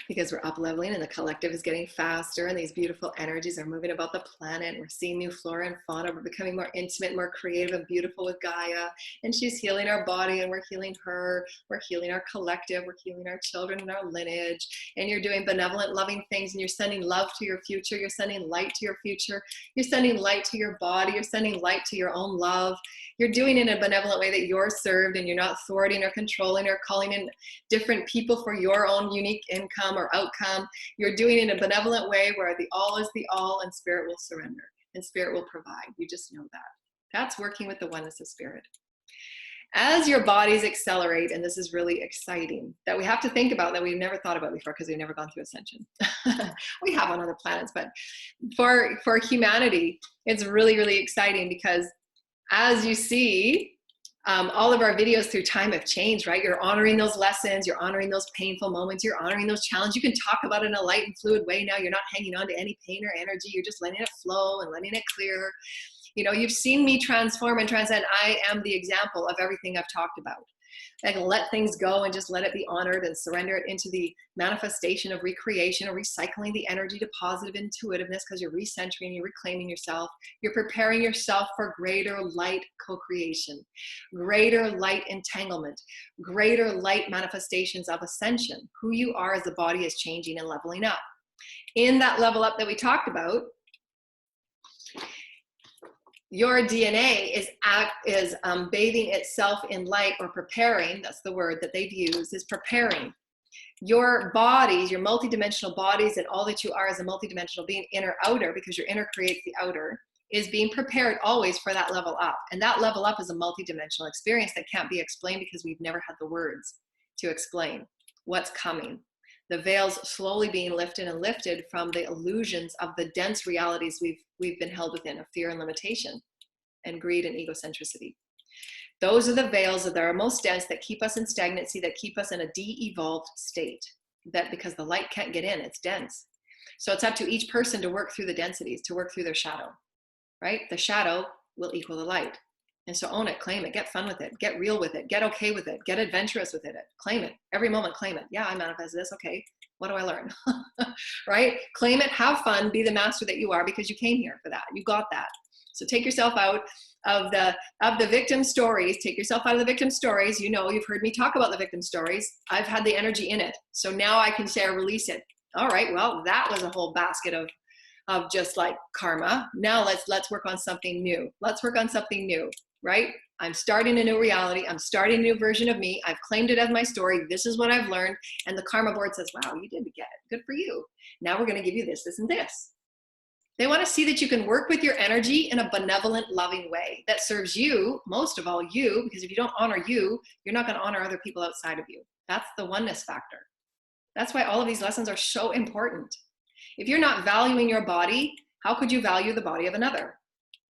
Because we're up leveling and the collective is getting faster, and these beautiful energies are moving about the planet. We're seeing new flora and fauna. We're becoming more intimate, more creative and beautiful with Gaia. And she's healing our body, and we're healing her. We're healing our collective. We're healing our children and our lineage. And you're doing benevolent, loving things, and you're sending love to your future. You're sending light to your future. You're sending light to your body. You're sending light to your own love. You're doing it in a benevolent way that you're served, and you're not thwarting or controlling or calling in different people for your own unique income or outcome. You're doing it in a benevolent way where the all is the all, and spirit will surrender and spirit will provide. You just know that. That's working with the oneness of spirit. As your bodies accelerate, and this is really exciting, that we have to think about, that we've never thought about before because we've never gone through ascension. We have on other planets, but for humanity, it's really, really exciting, because as you see, all of our videos through time have changed, right? You're honoring those lessons. You're honoring those painful moments. You're honoring those challenges. You can talk about it in a light and fluid way now. You're not hanging on to any pain or energy. You're just letting it flow and letting it clear. You know, you've seen me transform and transcend. I am the example of everything I've talked about. I can let things go and just let it be honored and surrender it into the manifestation of recreation or recycling the energy to positive intuitiveness, because you're recentering, you're reclaiming yourself. You're preparing yourself for greater light co-creation, greater light entanglement, greater light manifestations of ascension. Who you are as the body is changing and leveling up. In that level up that we talked about, your DNA is bathing itself in light, or preparing. That's the word that they've used, is preparing. Your bodies, your multidimensional bodies, and all that you are as a multidimensional being, inner, outer, because your inner creates the outer, is being prepared always for that level up. And that level up is a multidimensional experience that can't be explained because we've never had the words to explain what's coming. The veils slowly being lifted and lifted from the illusions of the dense realities we've been held within, of fear and limitation and greed and egocentricity. Those are the veils that are most dense, that keep us in stagnancy, that keep us in a de-evolved state, that because the light can't get in, it's dense. So it's up to each person to work through the densities, to work through their shadow, right? The shadow will equal the light. And so own it, claim it, get fun with it, get real with it, get okay with it, get adventurous with it, claim it. Every moment, claim it. Yeah, I manifested this, okay. What do I learn? Right? Claim it, have fun, be the master that you are, because you came here for that. You got that. So take yourself out of the victim stories. Take yourself out of the victim stories. You know, you've heard me talk about the victim stories. I've had the energy in it. So now I can say I release it. All right, well, that was a whole basket of just like karma. Now let's work on something new. Let's work on something new, right? I'm starting a new reality. I'm starting a new version of me. I've claimed it as my story. This is what I've learned. And the karma board says, wow, you did get it. Good for you. Now we're going to give you this, this, and this. They want to see that you can work with your energy in a benevolent, loving way that serves you, most of all you, because if you don't honor you, you're not going to honor other people outside of you. That's the oneness factor. That's why all of these lessons are so important. If you're not valuing your body, how could you value the body of another?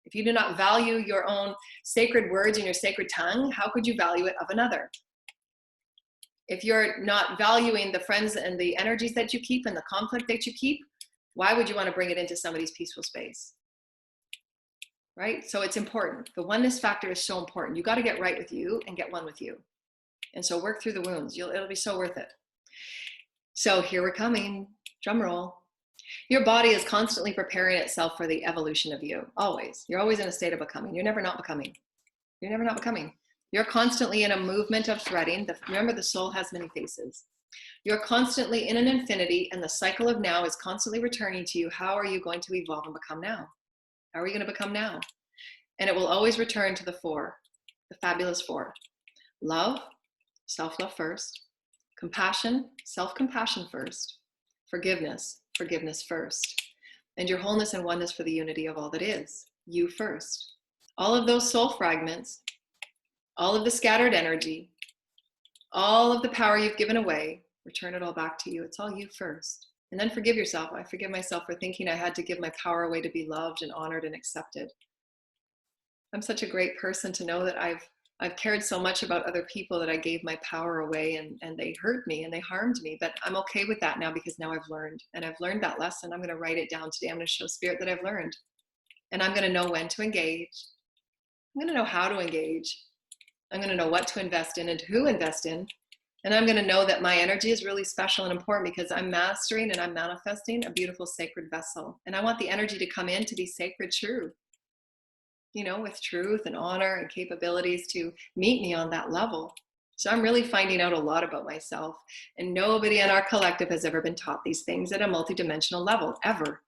If you do not value your own sacred words and your sacred tongue, how could you value it of another? If you're not valuing the friends and the energies that you keep and the conflict that you keep, why would you want to bring it into somebody's peaceful space? Right? So it's important. The oneness factor is so important. You got to get right with you and get one with you. And so work through the wounds. It'll be so worth it. So here we're coming. Drum roll. Your body is constantly preparing itself for the evolution of you. Always. You're always in a state of becoming. You're never not becoming. You're never not becoming. You're constantly in a movement of threading. Remember, the soul has many faces. You're constantly in an infinity, and the cycle of now is constantly returning to you. How are you going to evolve and become now? How are you going to become now? And it will always return to the four, the fabulous four. Love, self-love first. Compassion, self-compassion first. Forgiveness, forgiveness first. And your wholeness and oneness for the unity of all that is. You first. All of those soul fragments, all of the scattered energy, all of the power you've given away, return it all back to you. It's all you first. And then forgive yourself. I forgive myself for thinking I had to give my power away to be loved and honored and accepted. I'm such a great person to know that I've cared so much about other people that I gave my power away, and they hurt me and they harmed me. But I'm okay with that now, because now I've learned. And I've learned that lesson. I'm going to write it down today. I'm going to show Spirit that I've learned. And I'm going to know when to engage. I'm going to know how to engage. I'm going to know what to invest in and who invest in. And I'm going to know that my energy is really special and important, because I'm mastering and I'm manifesting a beautiful sacred vessel. And I want the energy to come in to be sacred, true, with truth and honor and capabilities to meet me on that level. So I'm really finding out a lot about myself. And nobody in our collective has ever been taught these things at a multidimensional level, ever.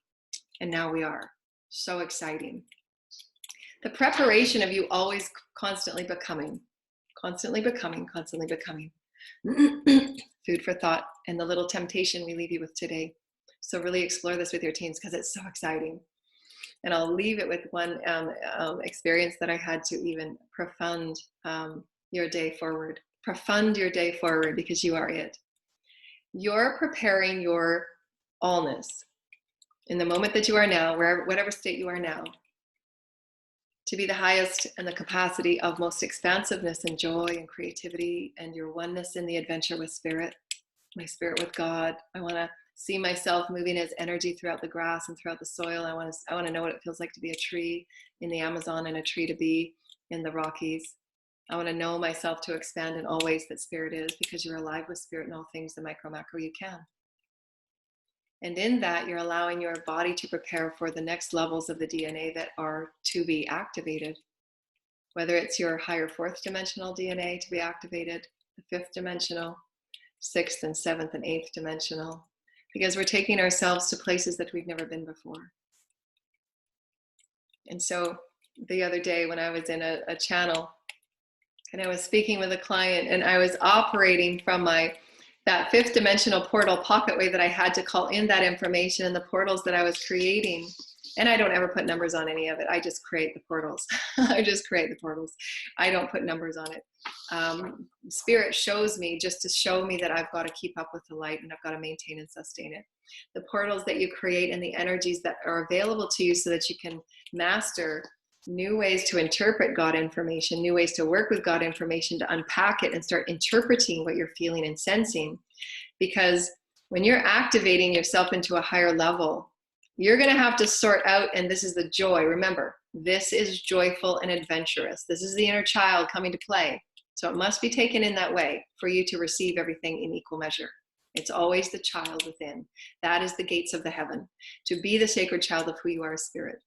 And now we are. So exciting. The preparation of you always constantly becoming, constantly becoming, constantly becoming. Food for thought, and the little temptation we leave you with today. So really explore this with your teens, because it's so exciting. And I'll leave it with one experience that I had to even profund your day forward. Profund your day forward, because you are it. You're preparing your allness in the moment that you are now, whatever state you are now, to be the highest and the capacity of most expansiveness and joy and creativity and your oneness in the adventure with Spirit, my spirit with God. I want to see myself moving as energy throughout the grass and throughout the soil. I want to know what it feels like to be a tree in the Amazon and a tree to be in the Rockies. I want to know myself to expand in all ways that Spirit is, because you're alive with Spirit in all things, the micro, macro you can. And in that, you're allowing your body to prepare for the next levels of the DNA that are to be activated. Whether it's your higher fourth dimensional DNA to be activated, the fifth dimensional, sixth and seventh and eighth dimensional, because we're taking ourselves to places that we've never been before. And so the other day when I was in a channel and I was speaking with a client, and I was operating from that fifth dimensional portal pocket way that I had to call in that information and the portals that I was creating. And I don't ever put numbers on any of it. I just create the portals. I just create the portals. I don't put numbers on it. Spirit shows me, just to show me that I've got to keep up with the light and I've got to maintain and sustain it. The portals that you create and the energies that are available to you so that you can master new ways to interpret God information, new ways to work with God information, to unpack it and start interpreting what you're feeling and sensing. Because when you're activating yourself into a higher level, you're going to have to sort out, and this is the joy. Remember, this is joyful and adventurous. This is the inner child coming to play. So it must be taken in that way for you to receive everything in equal measure. It's always the child within. That is the gates of the heaven, to be the sacred child of who you are as spirit.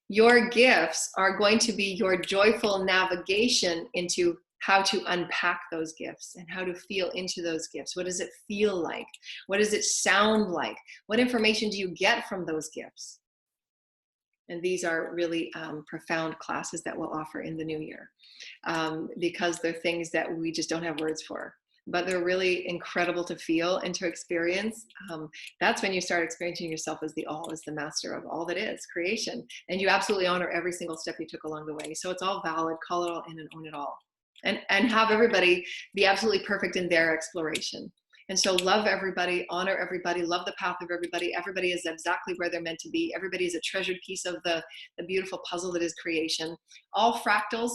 Your gifts are going to be your joyful navigation into how to unpack those gifts and how to feel into those gifts. What does it feel like? What does it sound like? What information do you get from those gifts? And these are really profound classes that we'll offer in the new year, because they're things that we just don't have words for. But they're really incredible to feel and to experience. That's when you start experiencing yourself as the all, as the master of all that is creation. And you absolutely honor every single step you took along the way. So it's all valid. Call it all in and own it all. And have everybody be absolutely perfect in their exploration. And so love everybody, honor everybody, love the path of everybody. Everybody is exactly where they're meant to be. Everybody is a treasured piece of the beautiful puzzle that is creation. All fractals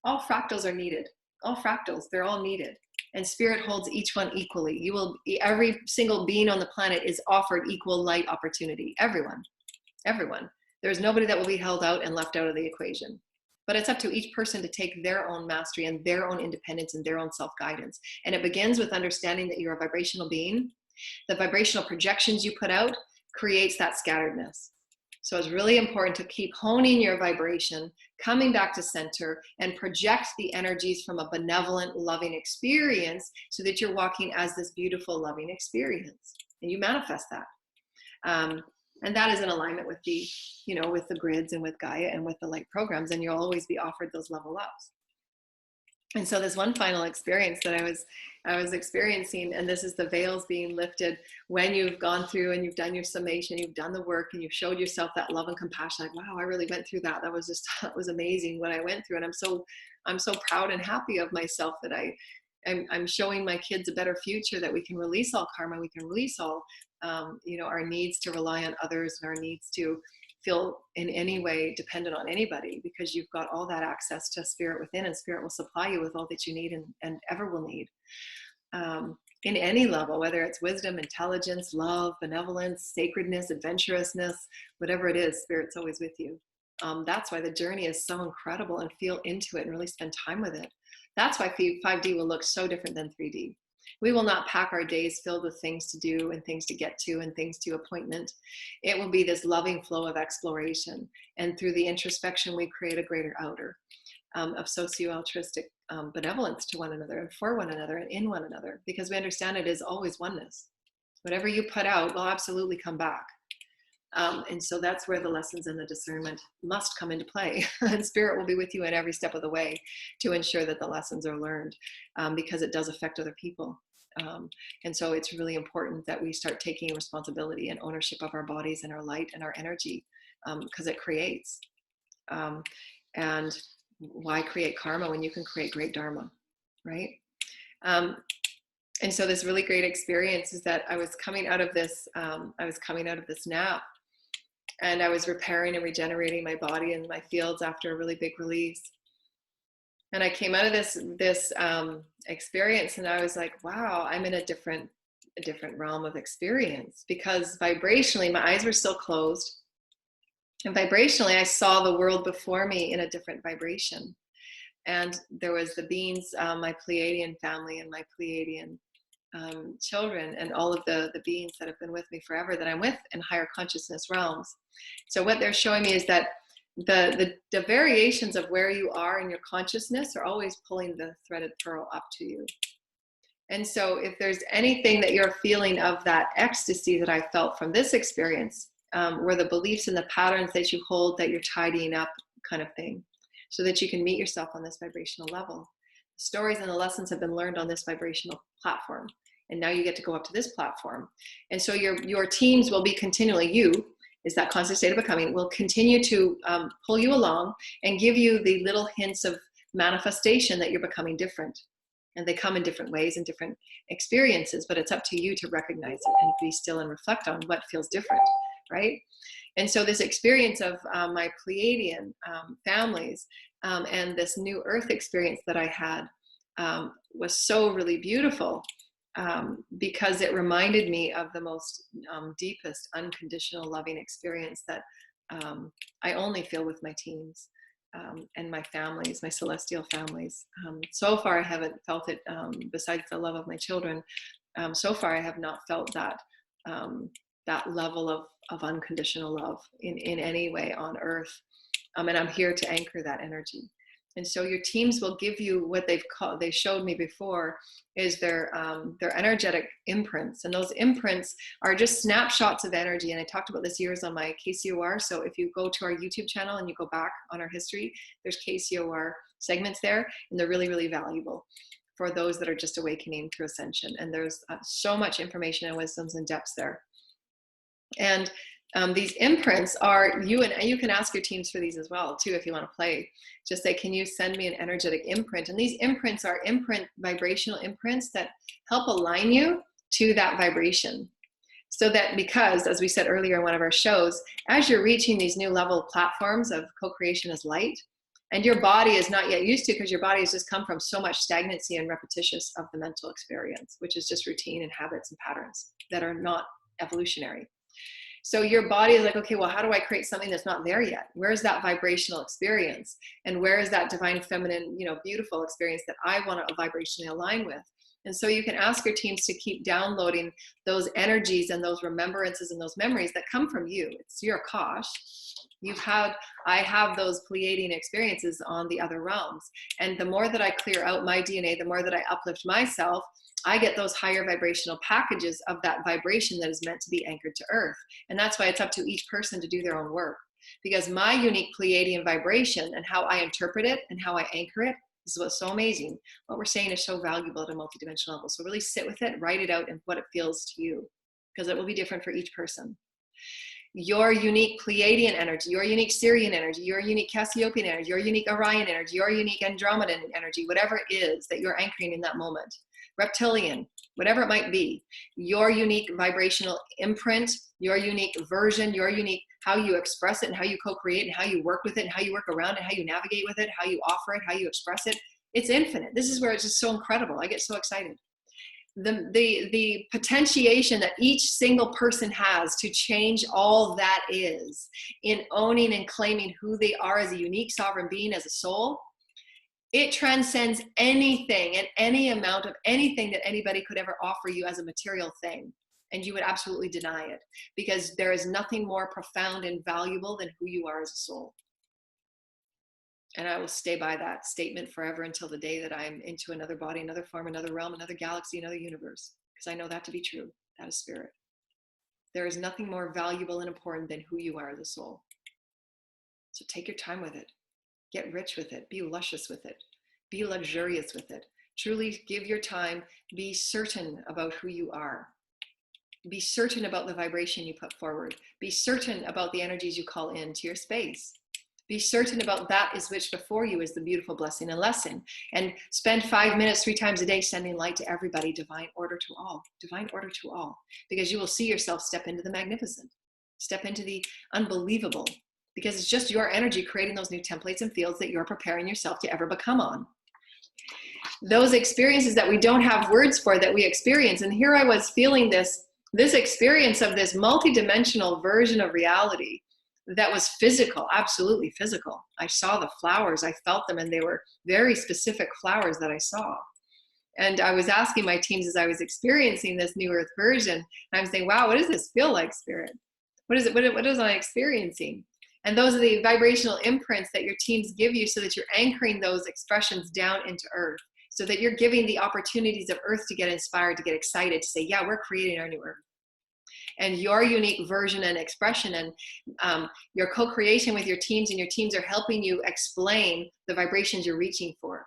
are needed. All fractals, they're all needed. And spirit holds each one equally. Every single being on the planet is offered equal light opportunity. Everyone. There's nobody that will be held out and left out of the equation. But it's up to each person to take their own mastery and their own independence and their own self-guidance. And it begins with understanding that you're a vibrational being. The vibrational projections you put out creates that scatteredness. So it's really important to keep honing your vibration, coming back to center, and project the energies from a benevolent, loving experience so that you're walking as this beautiful, loving experience. And you manifest that. And that is in alignment with the, with the grids and with Gaia and with the light programs, and you'll always be offered those level ups. And so this one final experience that I was experiencing, and this is the veils being lifted when you've gone through and you've done your summation, you've done the work, and you've showed yourself that love and compassion. Like, wow, I really went through that. That was amazing what I went through. And I'm so proud and happy of myself that I'm showing my kids a better future, that we can release all karma, we can release all, our needs to rely on others and our needs to feel in any way dependent on anybody, because you've got all that access to spirit within, and spirit will supply you with all that you need and ever will need. In any level, whether it's wisdom, intelligence, love, benevolence, sacredness, adventurousness, whatever it is, spirit's always with you. That's why the journey is so incredible, and feel into it and really spend time with it. That's why 5D will look so different than 3D. We will not pack our days filled with things to do and things to get to and things to appointment. It will be this loving flow of exploration. And through the introspection, we create a greater outer of socio-altruistic benevolence to one another and for one another and in one another, because we understand it is always oneness. Whatever you put out will absolutely come back. And so that's where the lessons and the discernment must come into play. And spirit will be with you in every step of the way to ensure that the lessons are learned, because it does affect other people. And so it's really important that we start taking responsibility and ownership of our bodies and our light and our energy, because it creates. And why create karma when you can create great dharma, right? And so this really great experience is that I was coming out of this nap, and I was repairing and regenerating my body and my fields after a really big release. And I came out of this experience, and I was like, wow, I'm in a different realm of experience, because vibrationally, my eyes were still closed. And vibrationally, I saw the world before me in a different vibration. And there was the beings, my Pleiadian family and my Pleiadian children, and all of the beings that have been with me forever, that I'm with in higher consciousness realms. So what they're showing me is that the variations of where you are in your consciousness are always pulling the threaded pearl up to you. And so if there's anything that you're feeling of that ecstasy that I felt from this experience, were the beliefs and the patterns that you hold that you're tidying up, kind of thing, so that you can meet yourself on this vibrational level. The stories and the lessons have been learned on this vibrational platform, and now you get to go up to this platform. And so your teams will be continually, you is that constant state of becoming, will continue to pull you along and give you the little hints of manifestation that you're becoming different. And they come in different ways and different experiences, but it's up to you to recognize it and be still and reflect on what feels different, right? And so this experience of my Pleiadian families and this new earth experience that I had was so really beautiful, because it reminded me of the most deepest unconditional loving experience that I only feel with my teams and my families, my celestial families. So far I haven't felt it besides the love of my children, So far, I have not felt that that level of unconditional love in any way on earth. And I'm here to anchor that energy. And so your teams will give you what they showed me before is their energetic imprints. And those imprints are just snapshots of energy. And I talked about this years on my KCOR. So if you go to our YouTube channel and you go back on our history, there's KCOR segments there, and they're really, really valuable for those that are just awakening through Ascension. And there's so much information and wisdoms and depths there. And these imprints are, you can ask your teams for these as well too if you want to play. Just say, can you send me an energetic imprint? And these imprints are vibrational imprints that help align you to that vibration. So that, because as we said earlier in one of our shows, as you're reaching these new level platforms of co-creation as light, and your body is not yet used to, because your body has just come from so much stagnancy and repetitious of the mental experience, which is just routine and habits and patterns that are not evolutionary. So your body is like, okay, well, how do I create something that's not there yet? Where's that vibrational experience? And where is that divine feminine, beautiful experience that I want to vibrationally align with? And so you can ask your teams to keep downloading those energies and those remembrances and those memories that come from you. It's your Akash. I have those Pleiadian experiences on the other realms. And the more that I clear out my DNA, the more that I uplift myself, I get those higher vibrational packages of that vibration that is meant to be anchored to earth. And that's why it's up to each person to do their own work. Because my unique Pleiadian vibration and how I interpret it and how I anchor it is what's so amazing. What we're saying is so valuable at a multidimensional level. So really sit with it, write it out, and what it feels to you, because it will be different for each person. Your unique Pleiadian energy, your unique Sirian energy, your unique Cassiopean energy, your unique Orion energy, your unique Andromedan energy, whatever it is that you're anchoring in that moment, reptilian, whatever it might be, your unique vibrational imprint, your unique version, your unique how you express it and how you co-create and how you work with it and how you work around it, how you navigate with it, how you offer it, how you express it. It's infinite. This is where it's just so incredible. I get so excited. The potentiation that each single person has to change all that is in owning and claiming who they are as a unique sovereign being, as a soul, it transcends anything and any amount of anything that anybody could ever offer you as a material thing. And you would absolutely deny it, because there is nothing more profound and valuable than who you are as a soul. And I will stay by that statement forever until the day that I'm into another body, another form, another realm, another galaxy, another universe, because I know that to be true. That is spirit. There is nothing more valuable and important than who you are as a soul. So take your time with it. Get rich with it. Be luscious with it. Be luxurious with it. Truly give your time. Be certain about who you are. Be certain about the vibration you put forward. Be certain about the energies you call into your space. Be certain about that is which before you is the beautiful blessing and lesson. And spend 5 minutes 3 times a day sending light to everybody. Divine order to all. Divine order to all. Because you will see yourself step into the magnificent. Step into the unbelievable. Because it's just your energy creating those new templates and fields that you're preparing yourself to ever become on. Those experiences that we don't have words for, that we experience. And here I was feeling this experience of this multidimensional version of reality that was physical, absolutely physical. I saw the flowers, I felt them, and they were very specific flowers that I saw. And I was asking my teams as I was experiencing this new earth version, I'm saying, wow, what does this feel like, spirit? What is it? What is I experiencing? And those are the vibrational imprints that your teams give you, so that you're anchoring those expressions down into earth, so that you're giving the opportunities of earth to get inspired, to get excited, to say, yeah, we're creating our new earth. And your unique version and expression and your co-creation with your teams, and your teams are helping you explain the vibrations you're reaching for.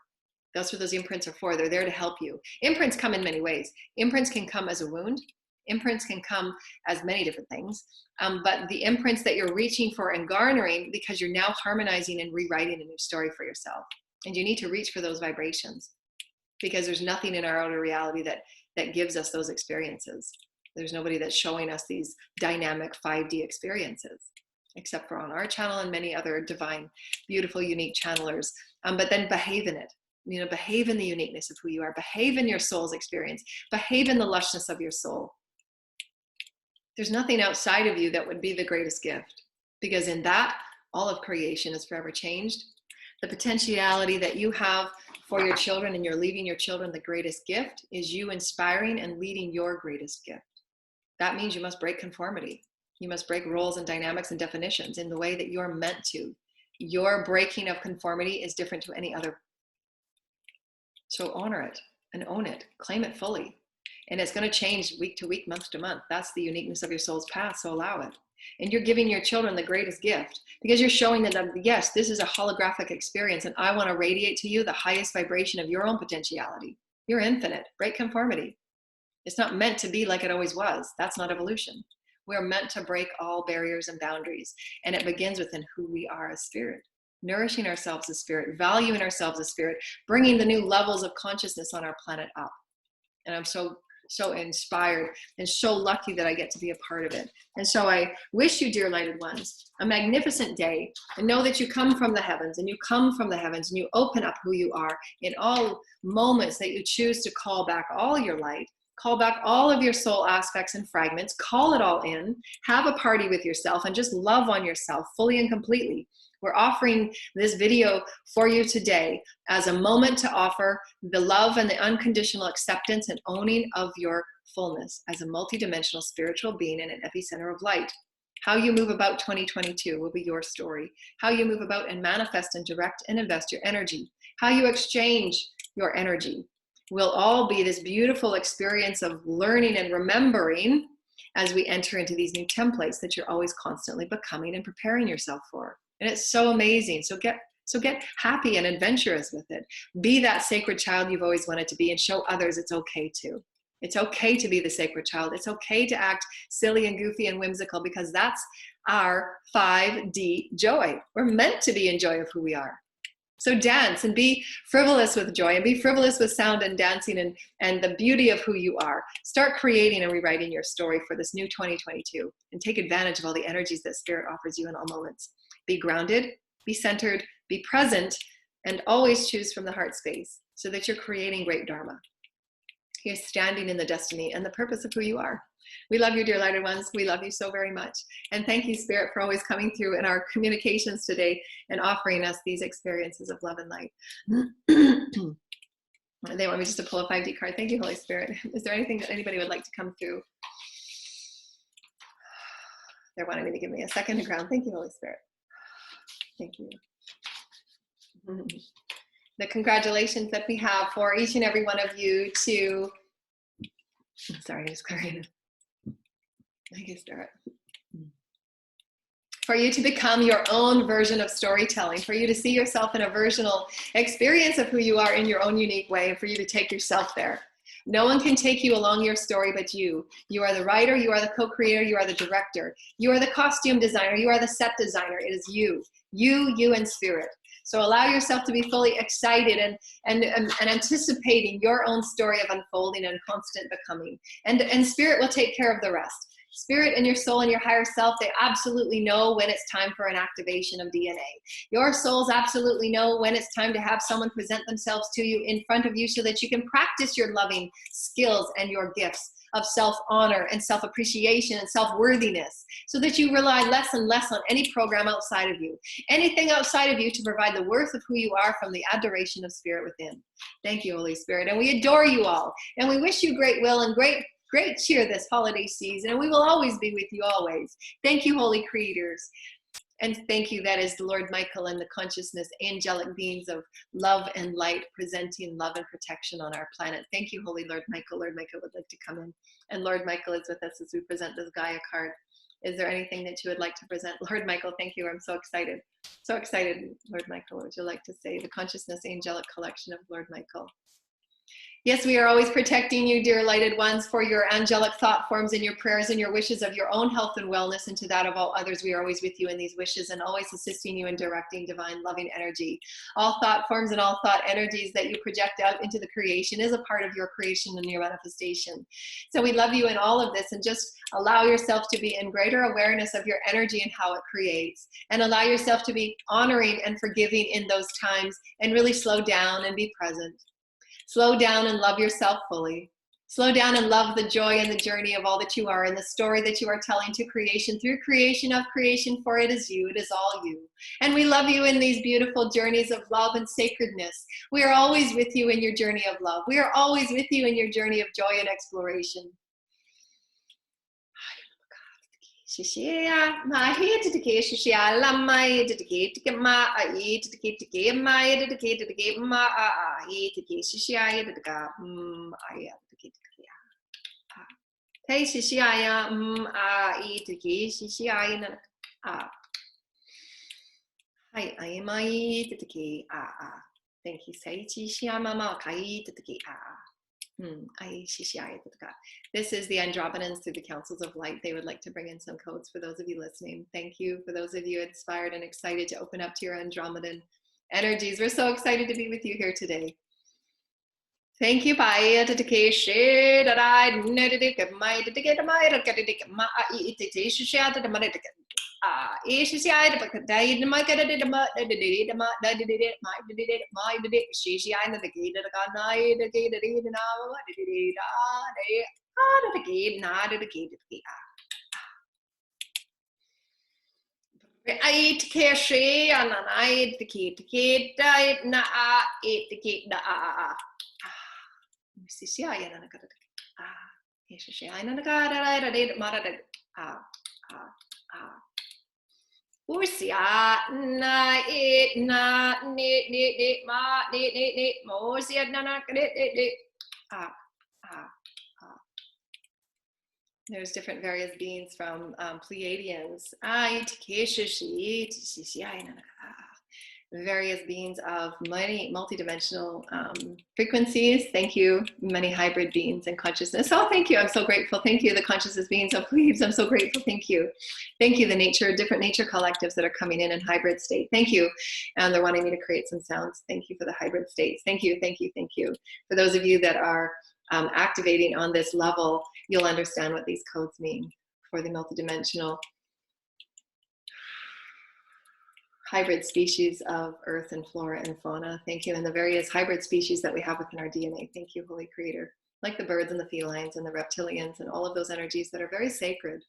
That's what those imprints are for. They're there to help you. Imprints come in many ways. Imprints can come as a wound. Imprints can come as many different things. But the imprints that you're reaching for and garnering, because you're now harmonizing and rewriting a new story for yourself. And you need to reach for those vibrations, because there's nothing in our outer reality that gives us those experiences. There's nobody that's showing us these dynamic 5D experiences, except for on our channel and many other divine, beautiful, unique channelers. But then behave in it. Behave in the uniqueness of who you are. Behave in your soul's experience. Behave in the lushness of your soul. There's nothing outside of you that would be the greatest gift, because in that, all of creation is forever changed. The potentiality that you have for your children, and you're leaving your children the greatest gift, is you inspiring and leading your greatest gift. That means you must break conformity. You must break roles and dynamics and definitions in the way that you're meant to. Your breaking of conformity is different to any other. So honor it and own it. Claim it fully. And it's going to change week to week, month to month. That's the uniqueness of your soul's path, so allow it. And you're giving your children the greatest gift because you're showing them, yes, this is a holographic experience, and I want to radiate to you the highest vibration of your own potentiality. You're infinite. Break conformity. It's not meant to be like it always was. That's not evolution. We're meant to break all barriers and boundaries. And it begins within who we are as spirit. Nourishing ourselves as spirit, valuing ourselves as spirit, bringing the new levels of consciousness on our planet up. And I'm so inspired and so lucky that I get to be a part of it. And so I wish you, dear lighted ones, a magnificent day, and know that you come from the heavens, and you come from the heavens, and you open up who you are in all moments that you choose to call back all your light. Call back all of your soul aspects and fragments, call it all in, have a party with yourself, and just love on yourself fully and completely. We're offering this video for you today as a moment to offer the love and the unconditional acceptance and owning of your fullness as a multidimensional spiritual being in an epicenter of light. How you move about 2022 will be your story. How you move about and manifest and direct and invest your energy. How you exchange your energy will all be this beautiful experience of learning and remembering as we enter into these new templates that you're always constantly becoming and preparing yourself for. And it's so amazing. So get happy and adventurous with it. Be that sacred child you've always wanted to be, and show others it's okay to. It's okay to be the sacred child. It's okay to act silly and goofy and whimsical, because that's our 5D joy. We're meant to be in joy of who we are. So dance and be frivolous with joy, and be frivolous with sound and dancing and the beauty of who you are. Start creating and rewriting your story for this new 2022, and take advantage of all the energies that Spirit offers you in all moments. Be grounded, be centered, be present, and always choose from the heart space so that you're creating great Dharma. You're standing in the destiny and the purpose of who you are. We love you, dear lighted ones. We love you so very much. And thank you, Spirit, for always coming through in our communications today and offering us these experiences of love and light. They want me just to pull a 5D card. Thank you, Holy Spirit. Is there anything that anybody would like to come through? They're wanting me to give me a second to ground. Thank you, Holy Spirit. Thank you. The congratulations that we have for each and every one of you to, sorry, just clearing. I can start. For you to become your own version of storytelling, for you to see yourself in a versional experience of who you are in your own unique way, and for you to take yourself there. No one can take you along your story but you. You are the writer, you are the co-creator, you are the director, you are the costume designer, you are the set designer. It is you, you and Spirit. So allow yourself to be fully excited and anticipating your own story of unfolding and constant becoming. And Spirit will take care of the rest. Spirit and your soul and your higher self, they absolutely know when it's time for an activation of DNA. Your souls absolutely know when it's time to have someone present themselves to you in front of you so that you can practice your loving skills and your gifts of self-honor and self-appreciation and self-worthiness, so that you rely less and less on any program outside of you, anything outside of you, to provide the worth of who you are from the adoration of Spirit within. Thank you, Holy Spirit. And we adore you all. And we wish you great will and great cheer this holiday season. And we will always be with you always. Thank you, Holy Creators. And thank you, that is the Lord Michael and the consciousness, angelic beings of love and light, presenting love and protection on our planet. Thank you, Holy Lord Michael. Lord Michael would like to come in. And Lord Michael is with us as we present this Gaia card. Is there anything that you would like to present? Lord Michael, thank you. I'm so excited. So excited, Lord Michael. What would you like to say? The consciousness angelic collection of Lord Michael. Yes, we are always protecting you, dear lighted ones, for your angelic thought forms and your prayers and your wishes of your own health and wellness, and to that of all others. We are always with you in these wishes and always assisting you in directing divine loving energy. All thought forms and all thought energies that you project out into the creation is a part of your creation and your manifestation. So we love you in all of this, and just allow yourself to be in greater awareness of your energy and how it creates, and allow yourself to be honoring and forgiving in those times, and really slow down and be present. Slow down and love yourself fully. Slow down and love the joy and the journey of all that you are and the story that you are telling to creation, through creation of creation, for it is you, it is all you. And we love you in these beautiful journeys of love and sacredness. We are always with you in your journey of love. We are always with you in your journey of joy and exploration. Shishia, my head to the case, Shishia, Lamai, to the gate, to get my eye, to the gate, to get my, to the gate, to get my eye, to get Shishia, to the gap, I have to get Hey, Shishia, to get Shishia, Hi, I am I, to the gate, Thank you, say Shishia, Mama, Kai, to the gate, This is the Andromedans through the Councils of Light. They would like to bring in some codes for those of you listening. Thank you for those of you inspired and excited to open up to your Andromedan energies. We're so excited to be with you here today. Thank you. Bye. There's different various beings from Pleiadians. Various beings of many multidimensional frequencies. Thank you, many hybrid beings and consciousness. Oh, thank you. I'm so grateful. Thank you, the consciousness beings of Pleiades. I'm so grateful. Thank you. Thank you, the different nature collectives that are coming in hybrid state. Thank you. And they're wanting me to create some sounds. Thank you for the hybrid states. Thank you, thank you, thank you. For those of you that are activating on this level, you'll understand what these codes mean for the multidimensional hybrid species of earth and flora and fauna. Thank you. And the various hybrid species that we have within our DNA. Thank you, Holy Creator. Like the birds and the felines and the reptilians and all of those energies that are very sacred.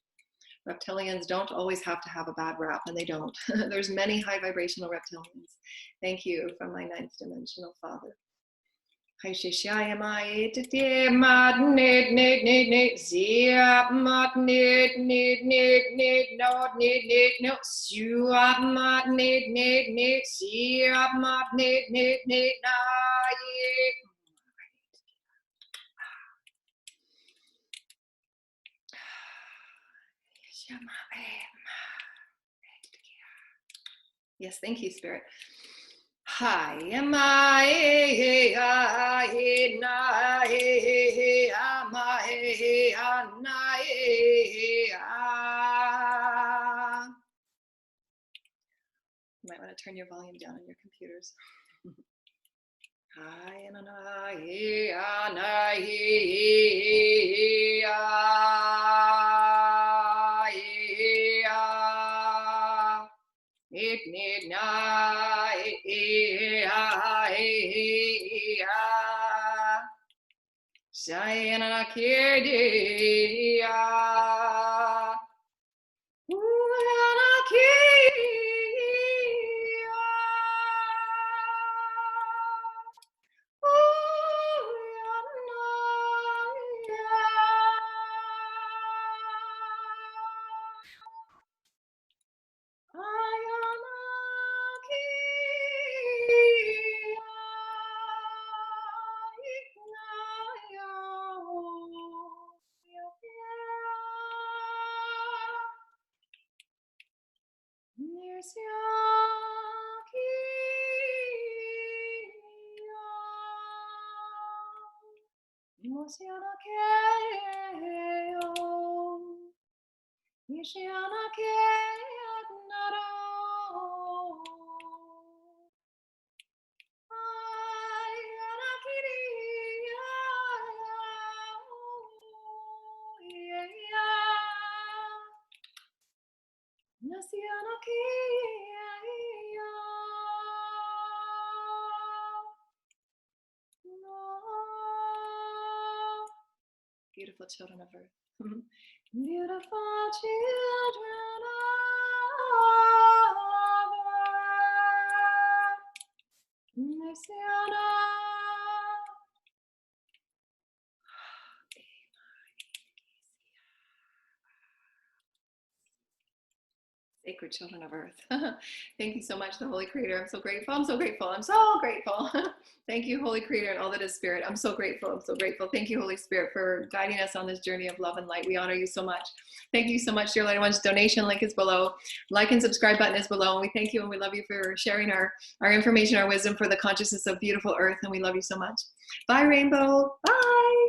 Reptilians don't always have to have a bad rap, and they don't. There's many high vibrational reptilians. Thank you from my ninth dimensional Father. Hi Shishaya my te mat nid zia mat nid no su mat nid zia mat nid na Yes, thank you, Spirit. Hi, am I? You might want to turn your volume down on your computers. Hi, beautiful children of Earth. Beautiful children of Earth. Sacred children of Earth. Thank you so much, the Holy Creator. I'm so grateful. I'm so grateful. I'm so grateful. Thank you, Holy Creator, and all that is Spirit. I'm so grateful. I'm so grateful. Thank you, Holy Spirit, for guiding us on this journey of love and light. We honor you so much. Thank you so much, dear light ones. Donation link is below. Like and subscribe button is below. And we thank you and we love you for sharing our information, our wisdom for the consciousness of beautiful Earth. And we love you so much. Bye, Rainbow. Bye.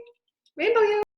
Rainbow you.